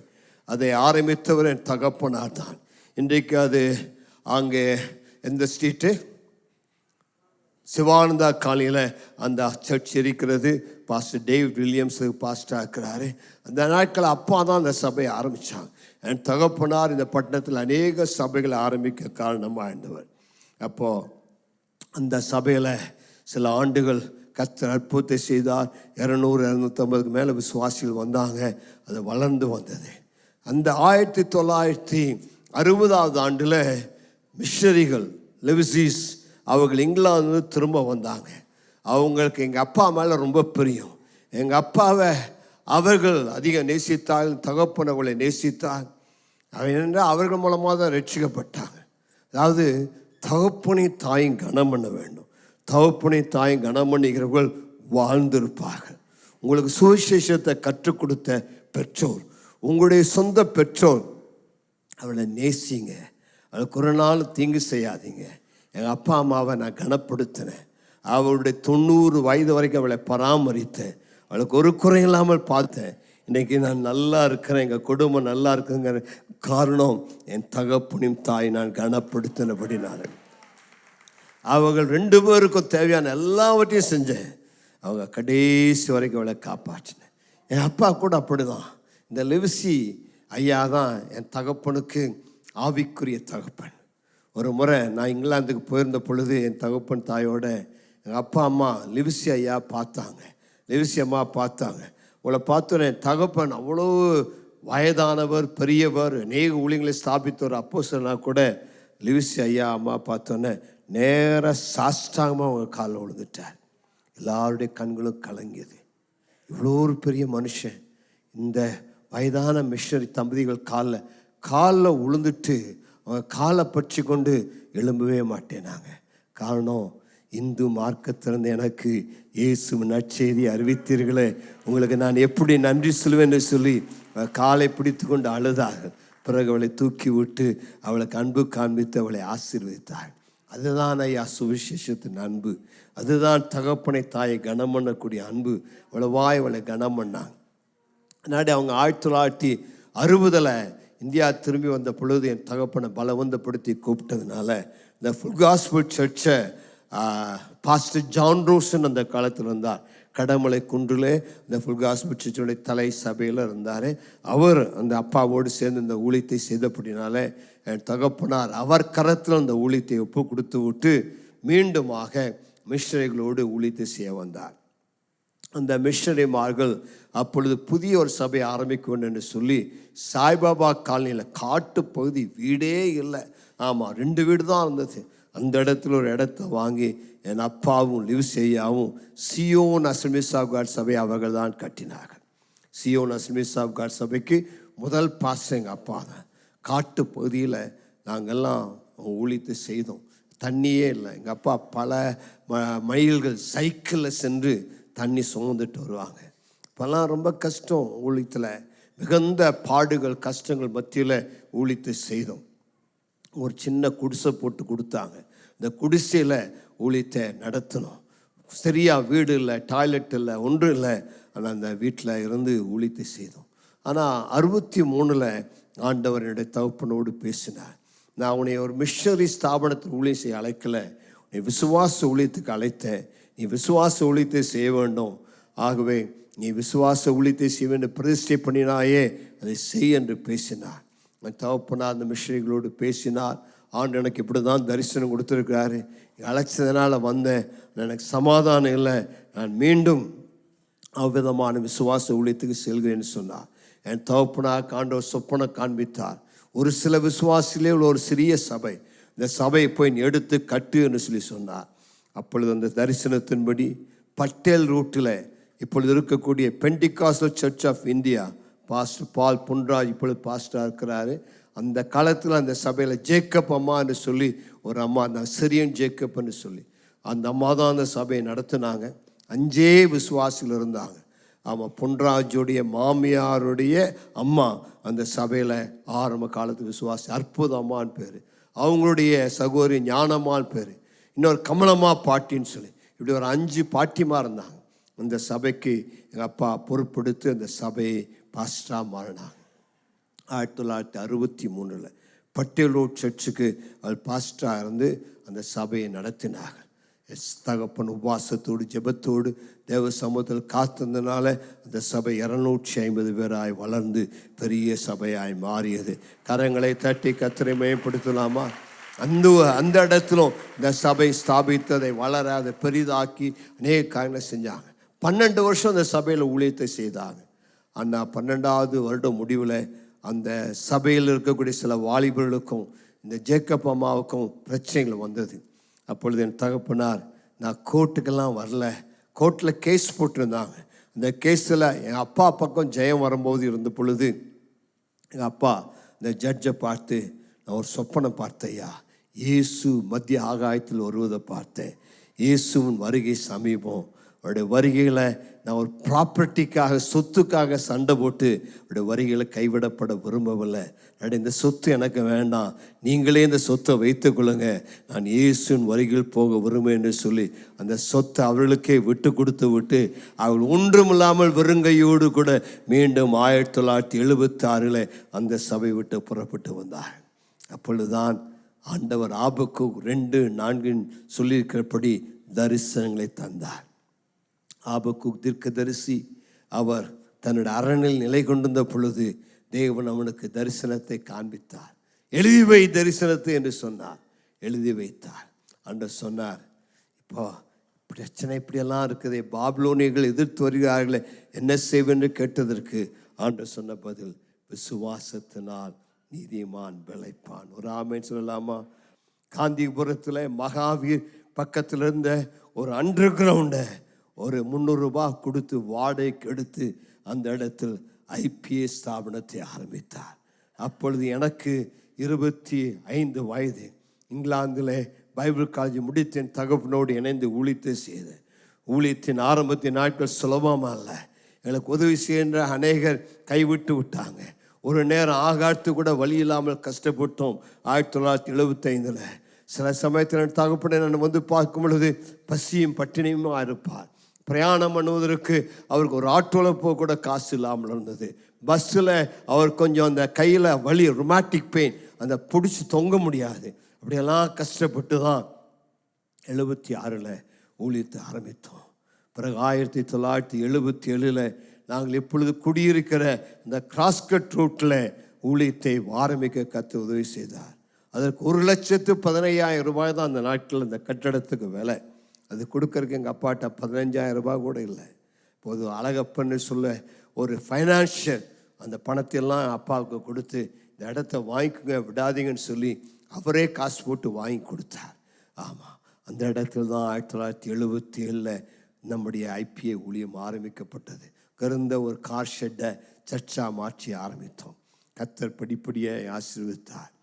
அதை ஆரம்பித்தவர் என் தகப்பனார் தான். இன்றைக்கு அது அங்கே எந்த ஸ்ட்ரீட்டு, சிவானந்தா காலனியில் அந்த சர்ச் இருக்கிறது. பாஸ்டர் டேவிட் வில்லியம்ஸ் பாஸ்டராக இருக்கிறாரு. அந்த நாட்கள் அப்பா தான் அந்த சபையை ஆரம்பித்தாங்க. என் தகப்பனார் இந்த பட்டணத்தில் அநேக சபைகளை ஆரம்பிக்க காரணமாக இருந்தவர். அப்போது அந்த சபையில் சில ஆண்டுகள் கர்த்தர் அற்புதத்தை செய்தார். 200-250 மேலே விசுவாசிகள் வந்தாங்க. அது வளர்ந்து வந்தது. அந்த 1960வது ஆண்டில் மிஷனரிகள் லெவிசீஸ் அவர்கள் இங்கிலாந்து திரும்ப வந்தாங்க. அவங்களுக்கு எங்கள் அப்பா மேலே ரொம்ப பிரியம். எங்கள் அப்பாவை அவர்கள் அதிகம் நேசித்தால், தகப்பனவர்களை நேசித்தால். ஏனென்றால் அவர்கள் மூலமாக தான் ரட்சிக்கப்பட்டாங்க. அதாவது தகப்பனை தாயும் கனம் பண்ண வேண்டும். தகப்பனை தாயும் கனம் பண்ணிக்கிறவர்கள் வாழ்ந்திருப்பார்கள். உங்களுக்கு சுவிசேஷத்தை கற்றுக் கொடுத்த பெற்றோர், உங்களுடைய சொந்த பெற்றோர், அவளை நேசிங்க. அவளுக்கு ஒரு நாள் தீங்கு செய்யாதீங்க. எங்கள் அப்பா அம்மாவை நான் கனப்படுத்தினேன். அவளுடைய 90 வயது வரைக்கும் அவளை பராமரித்தேன். அவளுக்கு ஒரு குறை இல்லாமல் பார்த்தேன். இன்றைக்கி நான் நல்லா இருக்கிறேன், எங்கள் குடும்பம் நல்லா இருக்குங்கிற காரணம் என் தகப்பனையும் தாய் நான் கனப்படுத்தினபடி. நான் அவர்கள் 2 பேருக்கும் தேவையான எல்லாவற்றையும் செஞ்சேன். அவங்க கடைசி வரைக்கும் அவளை காப்பாற்றினேன். என் அப்பா கூட அப்படி தான். இந்த லெவிசி ஐயா தான் என் தகப்பனுக்கு ஆவிக்குரிய தகப்பன். ஒரு முறை நான் இங்கிலாந்துக்கு போயிருந்த பொழுது என் தகப்பன் தாயோட எங்கள் அப்பா அம்மா லெவிசி ஐயா பார்த்தாங்க. லெவிசி அம்மா பார்த்தாங்க. உங்களை பார்த்தோன்னே தகப்பன் அவ்வளோ வயதானவர், பெரியவர், அநேக ஊழியங்களை ஸ்தாபித்தவர், அப்போஸ்தலனாக கூட லெவிசி ஐயா அம்மா பார்த்தோன்னே நேராக சாஷ்டாங்கமாக அவங்க காலில் விழுந்துட்டார். எல்லாருடைய கண்களும் கலங்கியது. இவ்வளோ ஒரு பெரிய மனுஷன் இந்த வயதான மிஷனரி தம்பதிகள் காலில் உளுந்துட்டு அவங்க காலை பற்றி கொண்டு எழும்பவே மாட்டேனாங்க. காரணம், இந்து மார்க்கத்திலிருந்து எனக்கு இயேசு நற்செய்தி அறிவித்தீர்களே, உங்களுக்கு நான் எப்படி நன்றி சொல்லுவேன் என்று சொல்லி காலை பிடித்து கொண்டு அழுதார்கள். பிறகு அவளை தூக்கி விட்டு அவளுக்கு அன்பு காண்பித்து அவளை ஆசீர்வதித்தார்கள். அதுதான் ஐயா சுவிசேஷத்தின் அன்பு. அதுதான் தகப்பனை தாயை கனம் பண்ணக்கூடிய அன்பு. அவ்வளவாய் அவளை கனம் பண்ணாங்க. முன்னாடி அவங்க 1960 இந்தியா திரும்பி வந்த பொழுது என் தகப்பனை பலவந்தப்படுத்தி கூப்பிட்டதுனால இந்த ஃபுல் காஸ்பல் சர்ச்சை பாஸ்டர் ஜான் ரோசன் அந்த காலத்தில் இருந்தார். கடமலை குன்றிலே இந்த ஃபுல் காஸ்பல் சர்ச்சுடைய தலை சபையில் இருந்தார். அவர் அந்த அப்பாவோடு சேர்ந்து இந்த ஊழியத்தை செய்தபடினால என் தகப்பனார் அவர் கரத்தில் அந்த ஊழியத்தை ஒப்பு கொடுத்து விட்டு மீண்டுமாக மிஷனரிகளோடு ஊழியத்தை செய்ய வந்தார். அந்த மிஷனரிமார்கள் அப்பொழுது புதிய ஒரு சபை ஆரம்பிக்க வேண்டும் என்று சொல்லி சாய்பாபா காலனியில் காட்டு பகுதி, வீடே இல்லை, ஆமாம் 2 வீடு தான் இருந்தது. அந்த இடத்துல ஒரு இடத்த வாங்கி என் அப்பாவும் லிவ்சேயாவும் சியோன் அசம்பிளிஸ் ஆஃப் காட் சபை அவர்கள் தான் கட்டினார்கள். சியோன் அசம்பிளிஸ் ஆஃப் காட் சபைக்கு முதல் பாஸ்டர் எங்கள் அப்பா தான். காட்டு பகுதியில் நாங்கள்லாம் ஊழியத்தை செய்தோம். தண்ணியே இல்லை. எங்கள் அப்பா பல மைல்கள் சைக்கிளில் சென்று தண்ணி சுமந்துட்டு வருவாங்க. இப்போல்லாம் ரொம்ப கஷ்டம். ஊழியத்தில் மிகுந்த பாடுகள் கஷ்டங்கள் மத்தியில் ஊழியத்தை செய்தோம். ஒரு சின்ன குடிசை போட்டு கொடுத்தாங்க. இந்த குடிசையில் ஊழியத்தை நடத்தணும். சரியாக வீடு இல்லை, டாய்லெட் இல்லை, ஒன்றும் இல்லை. ஆனால் அந்த வீட்டில் இருந்து ஊழியத்தை செய்தோம். ஆனால் 63 ஆண்டவர் என்னுடைய தகப்பனோடு பேசினார். நான் உன்னை ஒரு மிஷனரி ஸ்தாபனத்தில் ஊழியம் செய்ய அழைக்கலை, நீ விசுவாச ஊழியத்துக்கு அழைத்தேன். நீ விசுவாச ஊழியத்தை செய்ய வேண்டும். ஆகவே நீ விசுவாச ஊழியத்தை செய்ய வேண்டும் பிரதிஷ்டை பண்ணினாயே, அதை செய் என்று பேசினார். என் தகப்பனார் அந்த மிஷனரிகளோடு பேசினார். ஆண்டு எனக்கு இப்படி தான் தரிசனம் கொடுத்துருக்கிறாரு. அழைச்சதுனால வந்தேன், எனக்கு சமாதானம் இல்லை, நான் மீண்டும் அவ்விதமான விசுவாச ஊழியத்துக்கு செல்கிறேன்னு சொன்னார். என் தகப்பனார் ஆண்டவர் சொப்பனை காண்பித்தார். ஒரு சில விசுவாசிலே உள்ள ஒரு சிறிய சபை, இந்த சபையை போய் நீ எடுத்து கட்டு என்று சொல்லி சொன்னார். அப்பொழுது அந்த தரிசனத்தின்படி பட்டேல் ரூட்டில் இப்பொழுது இருக்கக்கூடிய Pentecostal Church of India pastor Paul Ponraj இப்பொழுது பாஸ்டராக இருக்கிறாரு. அந்த காலத்தில் அந்த சபையில் ஜேக்கப் அம்மா என்று சொல்லி ஒரு அம்மா, அந்த சிரியன் ஜேக்கப் என்று சொல்லி அந்த அம்மா தான் அந்த சபையை நடத்தினாங்க. 5 விசுவாசிகள் இருந்தாங்க. ஆமாம், பொன்ராஜுடைய மாமியாருடைய அம்மா அந்த சபையில் ஆரம்ப காலத்து விசுவாசி, அற்புதம்மான்னு பேர். அவங்களுடைய சகோதரி ஞானம்மான்னு பேர். இன்னொரு கமலம்மா பாட்டின்னு சொல்லி இப்படி ஒரு 5 பாட்டிமா இருந்தாங்க. அந்த சபைக்கு எங்கள் அப்பா பொறுப்பெடுத்து அந்த சபையை பாஸ்டராக மாறினாங்க. 1963 பட்டேல் ரோட் சர்ச்சுக்கு அவர் பாஸ்டராக இருந்து அந்த சபையை நடத்தினார்கள். தகப்பன் உபவாசத்தோடு ஜெபத்தோடு தேவ சமூகத்தில் காத்திருந்தனால அந்த சபை 250 பேராய் வளர்ந்து பெரிய சபையாய் மாறியது. கரங்களை தட்டி கர்த்தரை மேம்படுத்தலாமா? அந்த இடத்திலும் இந்த சபை ஸ்தாபித்ததை வளர அதை பெரிதாக்கி அநேக காரியங்களை செஞ்சாங்க. 12 வருஷம் அந்த சபையில் ஊழியத்தை செய்தாங்க. ஆனால் 12வது வருடம் முடிவில் அந்த சபையில் இருக்கக்கூடிய சில வாலிபர்களுக்கும் இந்த ஜேக்கப் அம்மாவுக்கும் பிரச்சனைகள் வந்தது. அப்பொழுது என் தகப்பனார், நான் கோர்ட்டுக்கெல்லாம் வரல, கோர்ட்டில் கேஸ் போட்டிருந்தாங்க. அந்த கேஸில் எங்கள் அப்பா பக்கம் ஜெயம் வரும்போது இருந்த பொழுது எங்கள் அப்பா இந்த ஜட்ஜை பார்த்து, நான் ஒரு சொப்பனை பார்த்தேயா, இயேசு மத்திய ஆகாயத்தில் வருவதை பார்த்தேன். இயேசுவின் வருகை சமீபம். அவருடைய வருகையில் நான் ஒரு ப்ராப்பர்ட்டிக்காக சொத்துக்காக சண்டை போட்டு அவருடைய வருகையில் கைவிடப்பட விரும்பவில்லை. இந்த சொத்து எனக்கு வேண்டாம், நீங்களே இந்த சொத்தை வைத்துக் கொள்ளுங்க, நான் இயேசுவின் வருகையில் போக விரும்புகிறேன் என்று சொல்லி அந்த சொத்தை அவர்களுக்கே விட்டு கொடுத்து விட்டு அவர்கள் ஒன்றுமில்லாமல் வெறுங்கையோடு கூட மீண்டும் 1976 அந்த சபை விட்டு புறப்பட்டு வந்தார். அப்பொழுதுதான் ஆண்டவர் ஆபக்கூக் 2:4 சொல்லியிருக்கிறபடி தரிசனங்களை தந்தார். ஆபக்கூக் தீர்க்கதரிசி அவர் தன்னுடைய அரணில் நிலை கொண்டிருந்த பொழுது தேவன் அவனுக்கு தரிசனத்தை காண்பித்தார். எழுதி வை தரிசனத்தை என்று சொன்னார். எழுதி வைத்தார். ஆண்டவர் சொன்னார், இப்போ பிரச்சனை இப்படியெல்லாம் இருக்குதே, பாபிலோனியர்கள் எதிர்த்து வருகிறார்களே, என்ன செய்வென்று கேட்டதற்கு ஆண்டவர் சொன்ன பதில், விசுவாசத்தினால் நீதிமான் பிழைப்பான். ஒரு ஆமேன்னு சொல்லலாமா? காந்திபுரத்தில் மகாவீர் பக்கத்தில் இருந்த ஒரு அண்டர் கிரவுண்டை ஒரு 300 ரூபாய் கொடுத்து வாடகைக்கு எடுத்து அந்த இடத்தில் ஐபிஎஸ் ஸ்தாபனத்தை ஆரம்பித்தார். அப்பொழுது எனக்கு 25 வயது. இங்கிலாந்தில் பைபிள் காலேஜ் முடித்து என் தகப்பனோடு இணைந்து ஊழியத்தை செய்தேன். ஊழியத்தின் ஆரம்பத்தின் நாட்கள் சுலபமாக இல்லை. எனக்கு உதவி செய்கின்ற அநேகர் கைவிட்டு விட்டாங்க. ஒரு நேரம் ஆகாத்து கூட வழி இல்லாமல் கஷ்டப்பட்டோம். 1975 சில சமயத்தில் தகப்பனை நான் வந்து பார்க்கும் பொழுது பசியும் பட்டினியுமா இருப்பார். பிரயாணம் பண்ணுவதற்கு அவருக்கு ஒரு ஆட்டோவில் போக கூட காசு இல்லாமல் இருந்தது. பஸ்ஸில் அவர் கொஞ்சம் அந்த கையில் வலி, ரொமாட்டிக் பெயின், அந்த பிடிச்சி தொங்க முடியாது. அப்படியெல்லாம் கஷ்டப்பட்டு தான் 76 ஊழியத்தை ஆரம்பித்தோம். பிறகு 1977 நாங்கள் எப்பொழுது குடியிருக்கிற இந்த கிராஸ்கட் ரூட்டில் ஊழியத்தை ஆரம்பிக்க கர்த்தர் உதவி செய்தார். அதற்கு 1,15,000 ரூபாய் தான் அந்த நாட்டில் அந்த கட்டடத்துக்கு விலை. அது கொடுக்கறதுக்கு எங்கள் அப்பாட்ட 15,000 ரூபாய் கூட இல்லை. இப்போது அழகப்பன்னு சொல்ல ஒரு ஃபைனான்ஷியல் அந்த பணத்தையெல்லாம் அப்பாவுக்கு கொடுத்து இந்த இடத்த வாங்கிக்கோங்க, விடாதீங்கன்னு சொல்லி அவரே காசு போட்டு வாங்கி கொடுத்தார். ஆமாம், அந்த இடத்துல தான் 1977 நம்முடைய ஐபிஏ ஊழியம் ஆரம்பிக்கப்பட்டது. கருந்த ஒரு கார் ஷெட்டை சர்ச்சாக மாற்றி ஆரம்பித்தோம். கர்த்தர் படிப்படியை ஆசீர்வதித்தார்.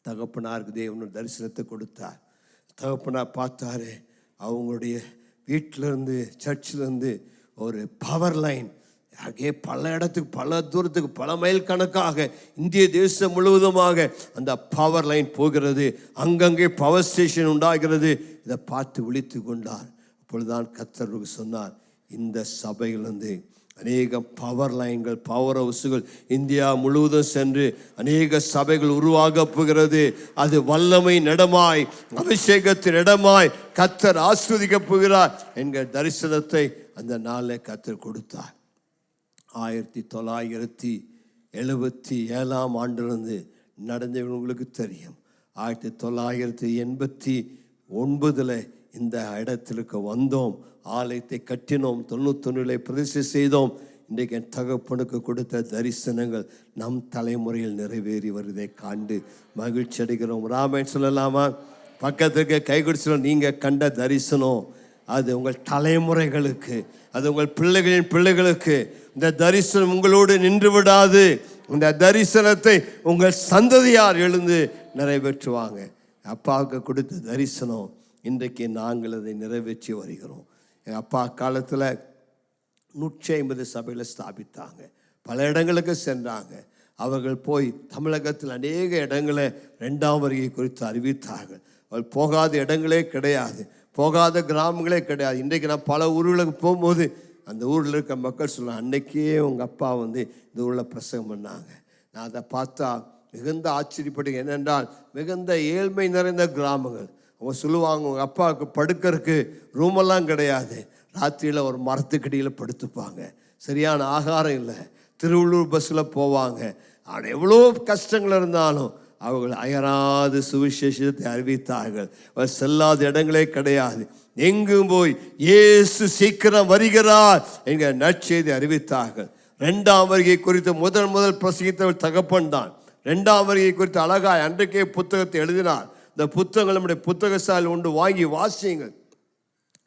தகப்பனாருக்கு தேவன் தரிசனத்தை கொடுத்தார். தகப்பனார் பார்த்தாரு, அவங்களுடைய வீட்டிலேருந்து சர்ச்சிலேருந்து ஒரு பவர் லைன் அங்கே பல இடத்துக்கு, பல தூரத்துக்கு, பல மைல் கணக்காக இந்திய தேசம் முழுவதுமாக அந்த பவர் லைன் போகிறது. அங்கங்கே பவர் ஸ்டேஷன் உண்டாகிறது. இதை பார்த்து விழித்து கொண்டார். அப்பொழுதுதான் கர்த்தருக்கு சொன்னார், இந்த சபையிலிருந்து அநேக பவர் லைன்கள், பவர் ஹவுஸுகள் இந்தியா முழுவதும் சென்று அநேக சபைகள் உருவாக போகிறது. அது வல்லமை இடமாய், அபிஷேகத்தின் இடமாய் கர்த்தர் ஆஸ்வதிக்கப் போகிறார் என்கிற தரிசனத்தை அந்த நாளில் கர்த்தர் கொடுத்தார். 1977 ஆண்டிலிருந்து நடந்தவங்களுக்கு தெரியும். 1989 இந்த இடத்திற்கு வந்தோம், ஆலயத்தை கட்டினோம், 91 பிரதிஷ்டை செய்தோம். இன்றைக்கு என் தகப்பனுக்கு கொடுத்த தரிசனங்கள் நம் தலைமுறையில் நிறைவேறி வருவதை காண்டு மகிழ்ச்சி அடைகிறோம். ராமன் சொல்லலாமா? பக்கத்துக்கு கை கொடுத்து, நீங்கள் கண்ட தரிசனம் அது உங்கள் தலைமுறைகளுக்கு, அது உங்கள் பிள்ளைகளின் பிள்ளைகளுக்கு. இந்த தரிசனம் உங்களோடு நின்று விடாது. இந்த தரிசனத்தை உங்கள் சந்ததியார் எழுந்து நிறைவேற்றுவாங்க. அப்பாவுக்கு கொடுத்த தரிசனம் இன்றைக்கு நாங்கள் அதை நிறைவேற்றி வருகிறோம். எங்கள் அப்பா காலத்தில் 150 சபையில் ஸ்தாபித்தாங்க. பல இடங்களுக்கு சென்றாங்க. அவர்கள் போய் தமிழகத்தில் அநேக இடங்களை 2ஆம் வருகை குறித்து அறிவித்தார்கள். அவள் போகாத இடங்களே கிடையாது, போகாத கிராமங்களே கிடையாது. இன்றைக்கு நான் பல ஊர்களுக்கு போகும்போது அந்த ஊரில் இருக்க மக்கள் சொல்லுவாங்க, அன்னைக்கே உங்கள் அப்பா வந்து இந்த ஊரில் பிரசங்கம் பண்ணாங்க. நான் அதை பார்த்தா மிகுந்த ஆச்சரியப்படுங்க. என்னென்றால் மிகுந்த ஏழ்மை நிறைந்த கிராமங்கள். அவங்க சொல்லுவாங்க, உங்கள் அப்பாவுக்கு படுக்கிறதுக்கு ரூமெல்லாம் கிடையாது, ராத்திரியில் ஒரு மரத்துக்கடியில் படுத்துப்பாங்க, சரியான ஆகாரம் இல்லை, திருவள்ளூர் பஸ்ஸில் போவாங்க. ஆனால் எவ்வளோ கஷ்டங்கள் இருந்தாலும் அவர்கள் அயராது சுவிசேஷத்தை அறிவித்தார்கள். அவர் செல்லாத இடங்களே கிடையாது. எங்கும் போய் இயேசு சீக்கிரம் வருகிறார் என்கிற நற்செய்தி அறிவித்தார்கள். 2ஆம் வருகை குறித்து முதல் பிரசங்கித்தவர் தகப்பன் தான். 2ஆம் வருகை குறித்து அழகாய் அன்றைக்கே புத்தகத்தை எழுதினார். இந்த புத்தகங்கள் நம்முடைய புத்தகசாலை உண்டு, வாங்கி வாசியுங்கள்.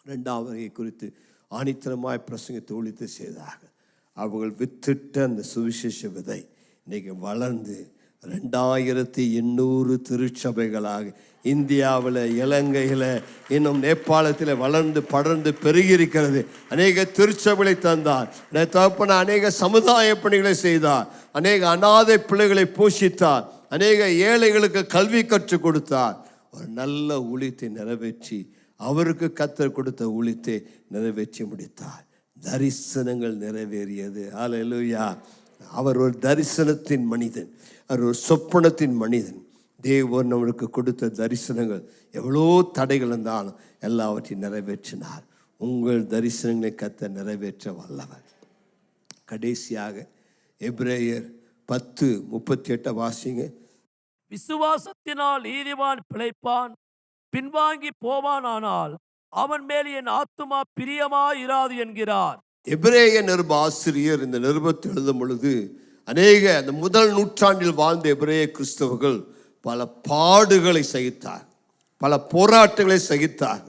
2ஆம் வருகை குறித்து ஆணித்தரமாய் பிரசங்கித்து ஒழித்து செய்தார்கள். அவர்கள் வித்திட்ட அந்த சுவிசேஷ விதை இன்றைக்கு வளர்ந்து 2800 திருச்சபைகளாக இந்தியாவில், இலங்கையில், இன்னும் நேபாளத்தில் வளர்ந்து படர்ந்து பெருகி இருக்கிறது. அநேக திருச்சபைகளை தந்தார். தகப்பன அநேக சமுதாய பணிகளை செய்தார். அநேக அநாதை பிள்ளைகளை போஷித்தார். அநேக ஏழைகளுக்கு கல்வி கற்றுக் கொடுத்தார். ஒரு நல்ல ஊழியத்தை நிறைவேற்றி, அவருக்கு கர்த்தர் கொடுத்த ஊழியத்தை நிறைவேற்றி முடித்தார். தரிசனங்கள் நிறைவேறியது. ஹல்லேலூயா. அவர் ஒரு தரிசனத்தின் மனிதன், அவர் ஒரு சொப்பனத்தின் மனிதன். தேவன் அவருக்கு கொடுத்த தரிசனங்கள் எவ்வளோ தடைகள் இருந்தாலும் எல்லாவற்றையும் நிறைவேற்றினார். உங்கள் தரிசனங்களை கர்த்தர் நிறைவேற்ற வல்லவர். கடைசியாக எபிரேயர் 10:38 வாசிங்க. விசுவாசத்தினால் நீதிமான் பிழைப்பான், பின்வாங்கி போவானானால் அவன் மேல் என் ஆத்துமா பிரியமாயிராது என்கிறார். எபிரேய நிருப ஆசிரியர் இந்த நிருபத்தை எழுதும் பொழுது அநேக அந்த முதல் நூற்றாண்டில் வாழ்ந்த எபிரேய கிறிஸ்தவர்கள் பல பாடுகளை சகித்தார், பல போராட்டங்களை சகித்தார்.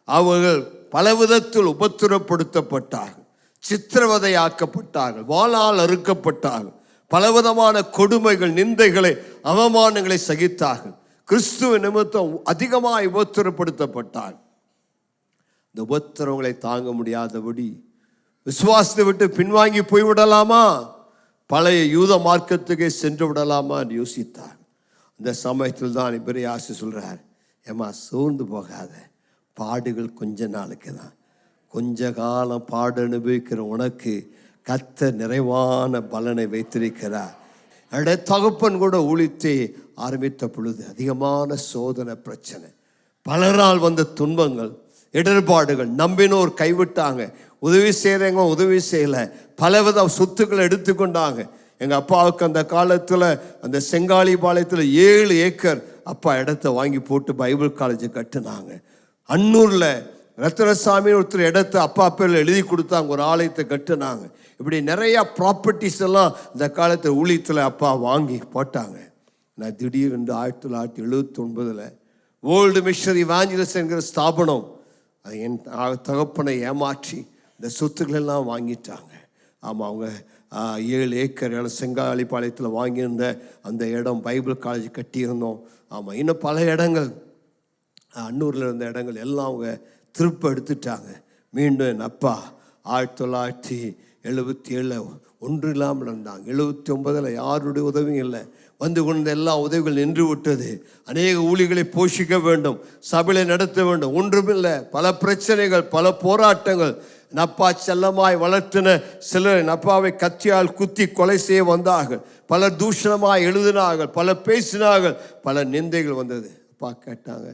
அவர்கள் பலவிதத்தில் உபத்திரப்படுத்தப்பட்டார்கள், சித்திரவதையாக்கப்பட்டார்கள், வாளால் அறுக்கப்பட்டார்கள், பலவிதமான கொடுமைகள், நிந்தைகளை, அவமானங்களை சகித்தார்கள். கிறிஸ்துவ நிமித்தம் அதிகமாக உபத்திரப்படுத்தப்பட்டார்கள். இந்த உபத்திரவங்களை தாங்க முடியாதபடி விசுவாசத்தை விட்டு பின்வாங்கி போய்விடலாமா, பழைய யூத மார்க்கத்துக்கே சென்று விடலாமா என்று யோசித்தார். இந்த சமயத்தில் தான் இப்ரேயாசி சொல்றார், ஏமா சோர்ந்து போகாத, பாடுகள் கொஞ்ச நாளுக்கு தான், கொஞ்ச காலம் பாடு அனுபவிக்கிற உனக்கு கர்த்தர் நிறைவான பலனை வைத்திருக்கிறார். என்னுடைய தகப்பன் கூட ஊழியத்தை ஆரம்பித்த பொழுது அதிகமான சோதனை, பிரச்சனை, பலரால் வந்த துன்பங்கள், இடர்பாடுகள், நம்பினோர் கைவிட்டாங்க, உதவி செய்கிறவங்க உதவி செய்யலை, பலவித சொத்துக்களை எடுத்துக்கொண்டாங்க. எங்கள் அப்பாவுக்கு அந்த காலத்தில் அந்த செங்காலி பாளையத்தில் 7 ஏக்கர் அப்பா இடத்த வாங்கி போட்டு பைபிள் காலேஜ் கட்டுனாங்க. அன்னூரில் ரத்னசாமி ஒருத்தர் இடத்த அப்பா பேரில் எழுதி கொடுத்தாங்க, ஒரு ஆலயத்தை கட்டுனாங்க. இப்படி நிறையா ப்ராப்பர்ட்டிஸ் எல்லாம் இந்த காலத்தில் ஊழியத்தில் அப்பா வாங்கி போட்டாங்க. நான் திடீரென்று 1979 வேர்ல்டு மிஷனரி இவாஞ்சலிஸ்ட் என்கிற ஸ்தாபனம், அது என் தகப்பனை ஏமாற்றி இந்த சொத்துக்களெல்லாம் வாங்கிட்டாங்க. ஆமாம், அவங்க 7 ஏக்கர் இடம் செங்காலிப்பாளையத்தில் வாங்கியிருந்த அந்த இடம் பைபிள் காலேஜ் கட்டியிருந்தோம். ஆமாம், இன்னும் பல இடங்கள் அன்னூரில் இருந்த இடங்கள் எல்லாம் அவங்க திருப்ப எடுத்துட்டாங்க. மீண்டும் என் அப்பா 1977 ஒன்று இல்லாமல் இருந்தாங்க. 79 யாருடைய உதவியும் இல்லை, வந்து கொண்ட எல்லா உதவிகள் நின்று விட்டது. அநேக ஊழிகளை போஷிக்க வேண்டும், சபையை நடத்த வேண்டும், ஒன்றுமில்லை. பல பிரச்சனைகள், பல போராட்டங்கள். நப்பா செல்லமாய் வளர்த்தின சிலர் நப்பாவை கத்தியால் குத்தி கொலை செய்ய வந்தார்கள். பலர் தூஷணமாய் எழுதினார்கள், பலர் பேசினார்கள், பல நிந்தைகள் வந்தது. அப்பா கேட்டாங்க,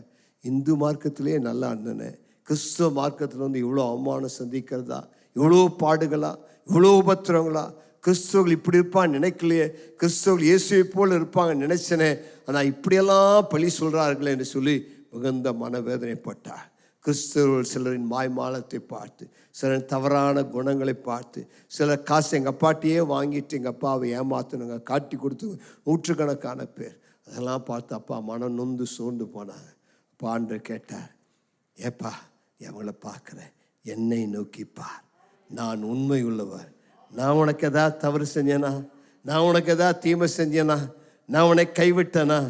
இந்து மார்க்கத்திலே நல்லா இருந்தன, கிறிஸ்துவ மார்க்கத்தில் வந்து இவ்வளோ அவமானம் சந்திக்கிறதா, இவ்வளோ பாடுகளா, இவ்வளோ உபத்திரங்களா, கிறிஸ்துவர்கள் இப்படி இருப்பான்னு நினைக்கலையே, கிறிஸ்துவர்கள் இயேசுவை போல் இருப்பாங்க நினைச்சனே, ஆனால் இப்படியெல்லாம் பழி சொல்கிறார்களே என்று சொல்லி மிகுந்த மனவேதனைப்பட்டார். கிறிஸ்தவர்கள் சிலரின் மாய்மாலத்தை பார்த்து, சிலரின் தவறான குணங்களை பார்த்து, சிலர் காசு எங்கள் அப்பாட்டியே வாங்கிட்டு எங்கள் அப்பாவை ஏமாத்தினுங்க, காட்டி கொடுத்து நூற்றுக்கணக்கான பேர், அதெல்லாம் பார்த்து அப்பா மனம் நொந்து சோர்ந்து போனாங்க. அப்பா ஆண்டு கேட்டார், ஏப்பா அவங்கள பார்க்குறேன், என்னை நோக்கி பார், நான் உண்மை உள்ளவர். நான் உனக்கு எதாவது தவறு செஞ்சேனா, நான் உனக்கு எதாவது தீமை செஞ்சேனா, நான் உன்னை கைவிட்டேனா,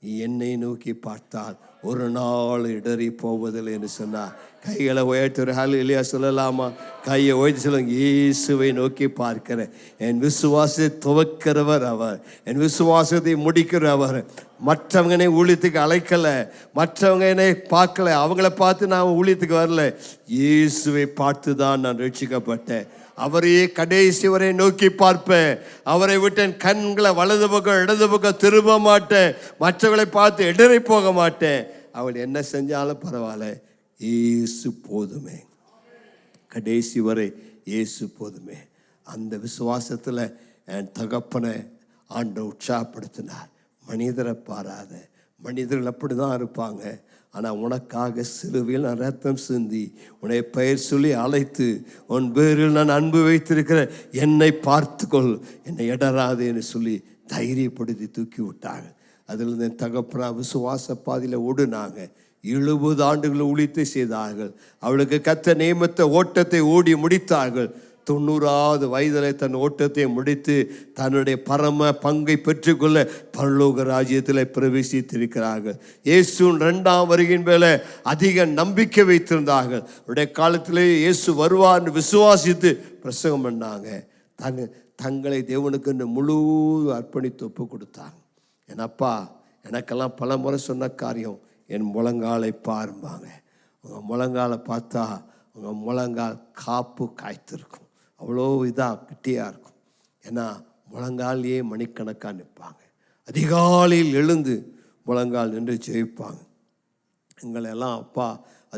நீ என்னை நோக்கி பார்த்தால் ஒரு நாள் இடறி போவதில்லை என்று சொன்னார். கைகளை உயர்த்துற ஹல்லேலூயா சொல்லலாமா? கையை உயர்த்தி சொல்லுங்க, இயேசுவை நோக்கி பார்க்கிறேன், என் விசுவாசத்தை துவக்கிறவர் அவர், என் விசுவாசத்தை முடிக்கிறவர். மற்றவங்க என்னை ஊழியத்துக்கு அழைக்கலை, மற்றவங்க என்னை பார்க்கல, அவங்கள பார்த்து நான் ஊழியத்துக்கு வரல, இயேசுவை பார்த்து தான் நான் ரட்சிக்கப்பட்டேன். அவரையே கடைசி வரை நோக்கி பார்ப்பேன். அவரை விட்டு என் கண்களை வலது பக்கம் இடது பக்கம் திரும்ப மாட்டேன், மற்றவர்களை பார்த்து இடறி போக மாட்டேன். அவள் என்ன செஞ்சாலும் பரவாயில்ல, இயேசு போதுமே, கடைசி வரை இயேசு போதுமே. அந்த விசுவாசத்தில் என் தகப்பனை ஆண்டவர் உற்சாகப்படுத்தினார். மனிதரை பாராத, மனிதர்கள் அப்படி தான் இருப்பாங்க, ஆனால் உனக்காக சிலுவையில் நான் ரத்தம் சிந்தி உன்னை பெயர் சொல்லி அழைத்து உன் பேரில் நான் அன்பு வைத்திருக்கிற என்னை பார்த்துக்கொள், என்னை இடராது என்று சொல்லி தைரியப்படுத்தி தூக்கி விட்டாங்க. அதில் என் தகப்பனா விசுவாச பாதையில் ஓடுனாங்க. 70 ஆண்டுகள் ஊழியத்தை செய்தார்கள். அவளுக்கு கர்த்தர் நியமித்த ஓட்டத்தை ஓடி முடித்தார்கள். 90வது வயதில் தன் ஓட்டத்தை முடித்து தன்னுடைய பரம பங்கை பெற்றுக்கொள்ள பரலோக ராஜ்யத்தில் பிரவேசித்திருக்கிறார்கள். இயேசுவின் 2ஆம் வருகையின் மேலே அதிக நம்பிக்கை வைத்திருந்தார்கள். அவருடைய காலத்திலே இயேசு வருவார்னு விசுவாசித்து பிரசங்கம் பண்ணாங்க. தங்களை தேவனுக்கு முழு அர்ப்பணித்து ஒப்பு கொடுத்தாங்க. என் அப்பா எனக்கெல்லாம் பல முறை சொன்ன காரியம், என் முழங்காலை பாரும்பாங்க. உங்கள் முழங்காலை பார்த்தா உங்கள் முழங்கால் காப்பு காய்த்திருக்கும், அவ்வளோ இதாக கட்டியாக இருக்கும். ஏன்னா முழங்காலையே மணிக்கணக்காக நிற்பாங்க. அதிகாலையில் எழுந்து முழங்கால் நின்று ஜெயிப்பாங்க. எங்களெல்லாம் அப்பா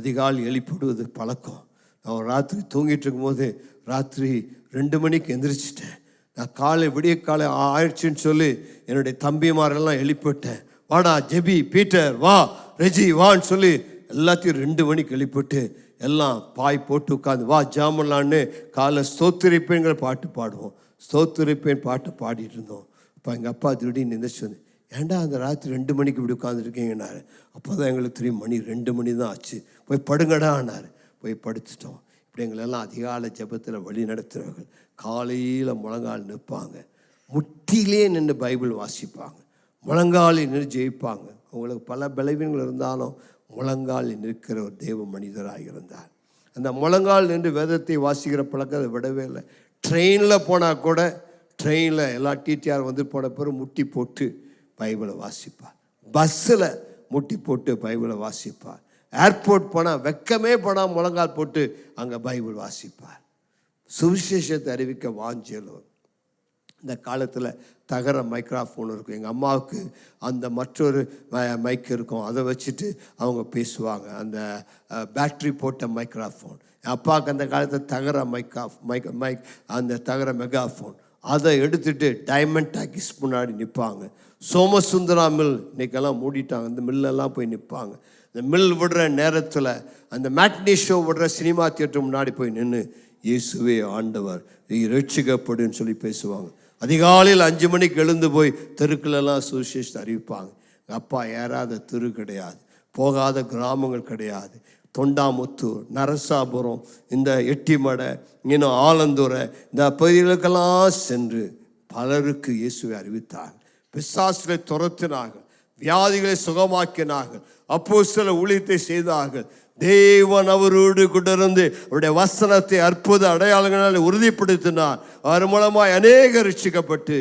அதிகாலை எழுப்பிடுவது பழக்கம். நான் ஒரு ராத்திரி தூங்கிட்டு இருக்கும்போது ராத்திரி 2 மணிக்கு எந்திரிச்சிட்டேன். நான் காலை விடிய காலை ஆயிடுச்சுன்னு சொல்லி என்னுடைய தம்பிமாரெல்லாம் எழுப்பிட்டேன். வாடா ஜெபி, பீட்டர் வா, ரெஜி வான்னு சொல்லி எல்லாத்தையும் 2 மணிக்கு எழுப்பிட்டு எல்லாம் பாய் போட்டு உட்காந்து வா ஜாமலான்னு காலை ஸ்தோத்திரிப்பேங்கிற பாட்டு பாடுவோம். ஸ்தோத்திரிப்பேன் பாட்டு பாடிட்டு இருந்தோம். இப்போ எங்கள் அப்பா திடீர்னு எந்திரிச்சு வந்து, ஏன்டா அந்த ராத்திரி 2 மணிக்கு இப்படி உட்காந்துருக்கீங்கன்னாரு. அப்போ தான் எங்களுக்கு தெரியும் மணி 2 மணி தான் ஆச்சு, போய் படுங்கடான்னாரு. போய் படுத்துட்டோம். இப்படி எங்களெல்லாம் அதிகாலை ஜெபத்தில் வழி நடத்துகிறவர்கள் காலையில் முழங்கால் நிற்பாங்க, முட்டிலே நின்று பைபிள் வாசிப்பாங்க, முழங்காலில் நின்று ஜெயிப்பாங்க. அவங்களுக்கு பல பலவீனங்கள் இருந்தாலும் முழங்காலில் நிற்கிற ஒரு தேவ மனிதராக இருந்தார். அந்த முழங்கால் நின்று வேதத்தை வாசிக்கிற பழக்கத்தை விடவே இல்லை. ட்ரெயினில் போனால் கூட ட்ரெயினில் எல்லா டிடிஆர் வந்து போன பிறகு முட்டி போட்டு பைபிளை வாசிப்பார். பஸ்ஸில் முட்டி போட்டு பைபிளை வாசிப்பார். ஏர்போர்ட் போனால் வெக்கமே போனால் முழங்கால் போட்டு அங்கே பைபிள் வாசிப்பார். சுவிசேஷத்தை அறிவிக்க வாஞ்சலும். இந்த காலத்தில் தகர மைக்ராஃபோன் இருக்கும். எங்கள் அம்மாவுக்கு அந்த மற்றொரு மைக் இருக்கும், அதை வச்சுட்டு அவங்க பேசுவாங்க, அந்த பேட்ரி போட்ட மைக்ராஃபோன். என் அப்பாவுக்கு அந்த காலத்தில் தகர மைக் அந்த தகர மெகாஃபோன், அதை எடுத்துகிட்டு டைமண்ட் டாக்கிஸ் முன்னாடி நிற்பாங்க. சோமசுந்தரா மில் இன்றைக்கெல்லாம் மூடிட்டாங்க, அந்த மில்லெல்லாம் போய் நிற்பாங்க. இந்த மில் விடுற நேரத்தில் அந்த மேட்னி ஷோ விடுற சினிமா தியேட்டர் முன்னாடி போய் நின்று இயேசுவே ஆண்டவர் ரட்சிக்கப்படுன்னு சொல்லி பேசுவாங்க. அதிகாலையில் 5 மணிக்கு எழுந்து போய் தெருக்களெல்லாம் சுவிசேஷத்தை அறிவிப்பாங்க. எங்கள் அப்பா ஏறாத தெரு கிடையாது, போகாத கிராமங்கள் கிடையாது. தொண்டாமுத்தூர், நரசாபுரம், இந்த எட்டிமடை, இன்னும் ஆலந்துறை, இந்த பகுதிகளுக்கெல்லாம் சென்று பலருக்கு இயேசுவை அறிவித்தார்கள். பிசாசுகளை துரத்தினார்கள், வியாதிகளை சுகமாக்கினார்கள், அப்போஸ்தல ஊழியத்தை செய்தார்கள். தேவன் அவரோடு கூட இருந்து அவருடைய வசனத்தை அற்புத அடையாளங்களால் உறுதிப்படுத்தினார். அவர் மூலமாய் அநேகர் ரட்சிக்கப்பட்டு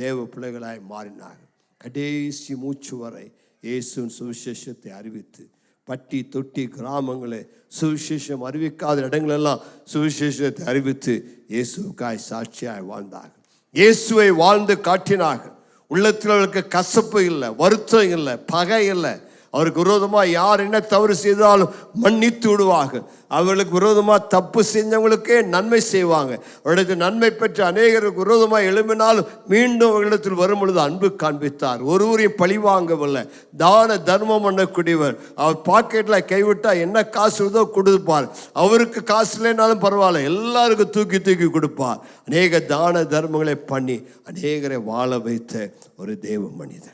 தேவ பிள்ளைகளாய் மாறினார்கள். கடைசி மூச்சு வரை இயேசுவின் சுவிசேஷத்தை அறிவித்து பட்டி தொட்டி கிராமங்களை சுவிசேஷம் அறிவிக்காத இடங்களெல்லாம் சுவிசேஷத்தை அறிவித்து இயேசுக்காய் சாட்சியாய் வாழ்ந்தார்கள். இயேசுவை வாழ்ந்து காட்டினார்கள். உள்ளத்தில் அவர்களுக்கு கசப்பு இல்லை, வருத்தம் இல்லை, பகை இல்லை. அவருக்கு விரோதமாக யார் என்ன தவறு செய்தாலும் மன்னித்து விடுவார்கள். அவர்களுக்கு விரோதமாக தப்பு செஞ்சவங்களுக்கே நன்மை செய்வாங்க. அவர்களுக்கு நன்மை பெற்ற அநேகருக்கு விரோதமாக எழும்பினாலும் மீண்டும் அவர்களிடத்தில் வரும் பொழுது அன்பு காண்பித்தார். ஒருவரையும் பழி வாங்கவில்லை. தான தர்மம் பண்ணக்கூடியவர். அவர் பாக்கெட்டில் கைவிட்டால் என்ன காசு இருந்தோ கொடுப்பார். அவருக்கு காசு இல்லைனாலும் பரவாயில்ல, எல்லாருக்கும் தூக்கி தூக்கி கொடுப்பார். அநேக தான தர்மங்களை பண்ணி அநேகரை வாழ வைத்த ஒரு தேவ மனிதன்.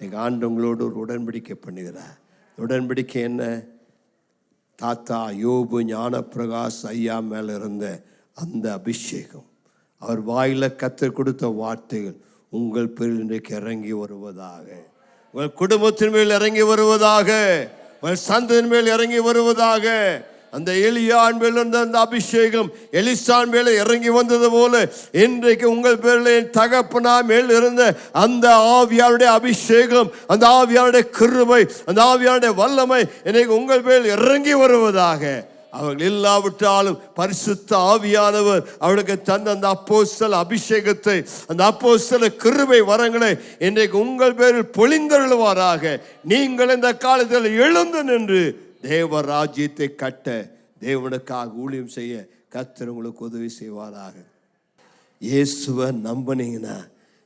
எங்கள் ஆண்டவங்களோடு ஒரு உடன்படிக்கை பண்ணுகிறார். உடன்படிக்கை என்ன? தாத்தா யோபு ஞானப்பிரகாஷ் ஐயா மேலே இருந்த அந்த அபிஷேகம், அவர் வாயில் கத்தர் கொடுத்த வார்த்தைகள் உங்கள் பேரில் இன்றைக்கு இறங்கி வருவதாக, உங்கள் குடும்பத்தின் மேல் இறங்கி வருவதாக, உங்கள் சந்ததியின் மேல் இறங்கி வருவதாக. அந்த எலியான் மேல் இருந்த அந்த அபிஷேகம் எலிசான் மேலே இறங்கி வந்தது போல இன்றைக்கு உங்கள் பேரில் என் தகப்பனா மேல் இருந்த அந்த ஆவியாருடைய அபிஷேகம், அந்த ஆவியாருடைய கிருபை, அந்த ஆவியாருடைய வல்லமை இன்னைக்கு உங்கள் பேரில் இறங்கி வருவதாக. அவர்கள் இல்லாவிட்டாலும் பரிசுத்த ஆவியானவர் அவளுக்கு தந்த அந்த அப்போஸ்தல அபிஷேகத்தை, அந்த அப்போஸ்தல கிருபை வரங்களை இன்றைக்கு உங்கள் பேரில் பொழிந்தருளுவாராக. நீங்கள் இந்த காலத்தில் எழுந்து நின்று தேவ ராஜ்யத்தை கட்ட, தேவனுக்காக ஊழியம் செய்ய கர்த்தர் உங்களுக்கு உதவி செய்வாராக. இயேசுவை நம்பினீங்கன்னா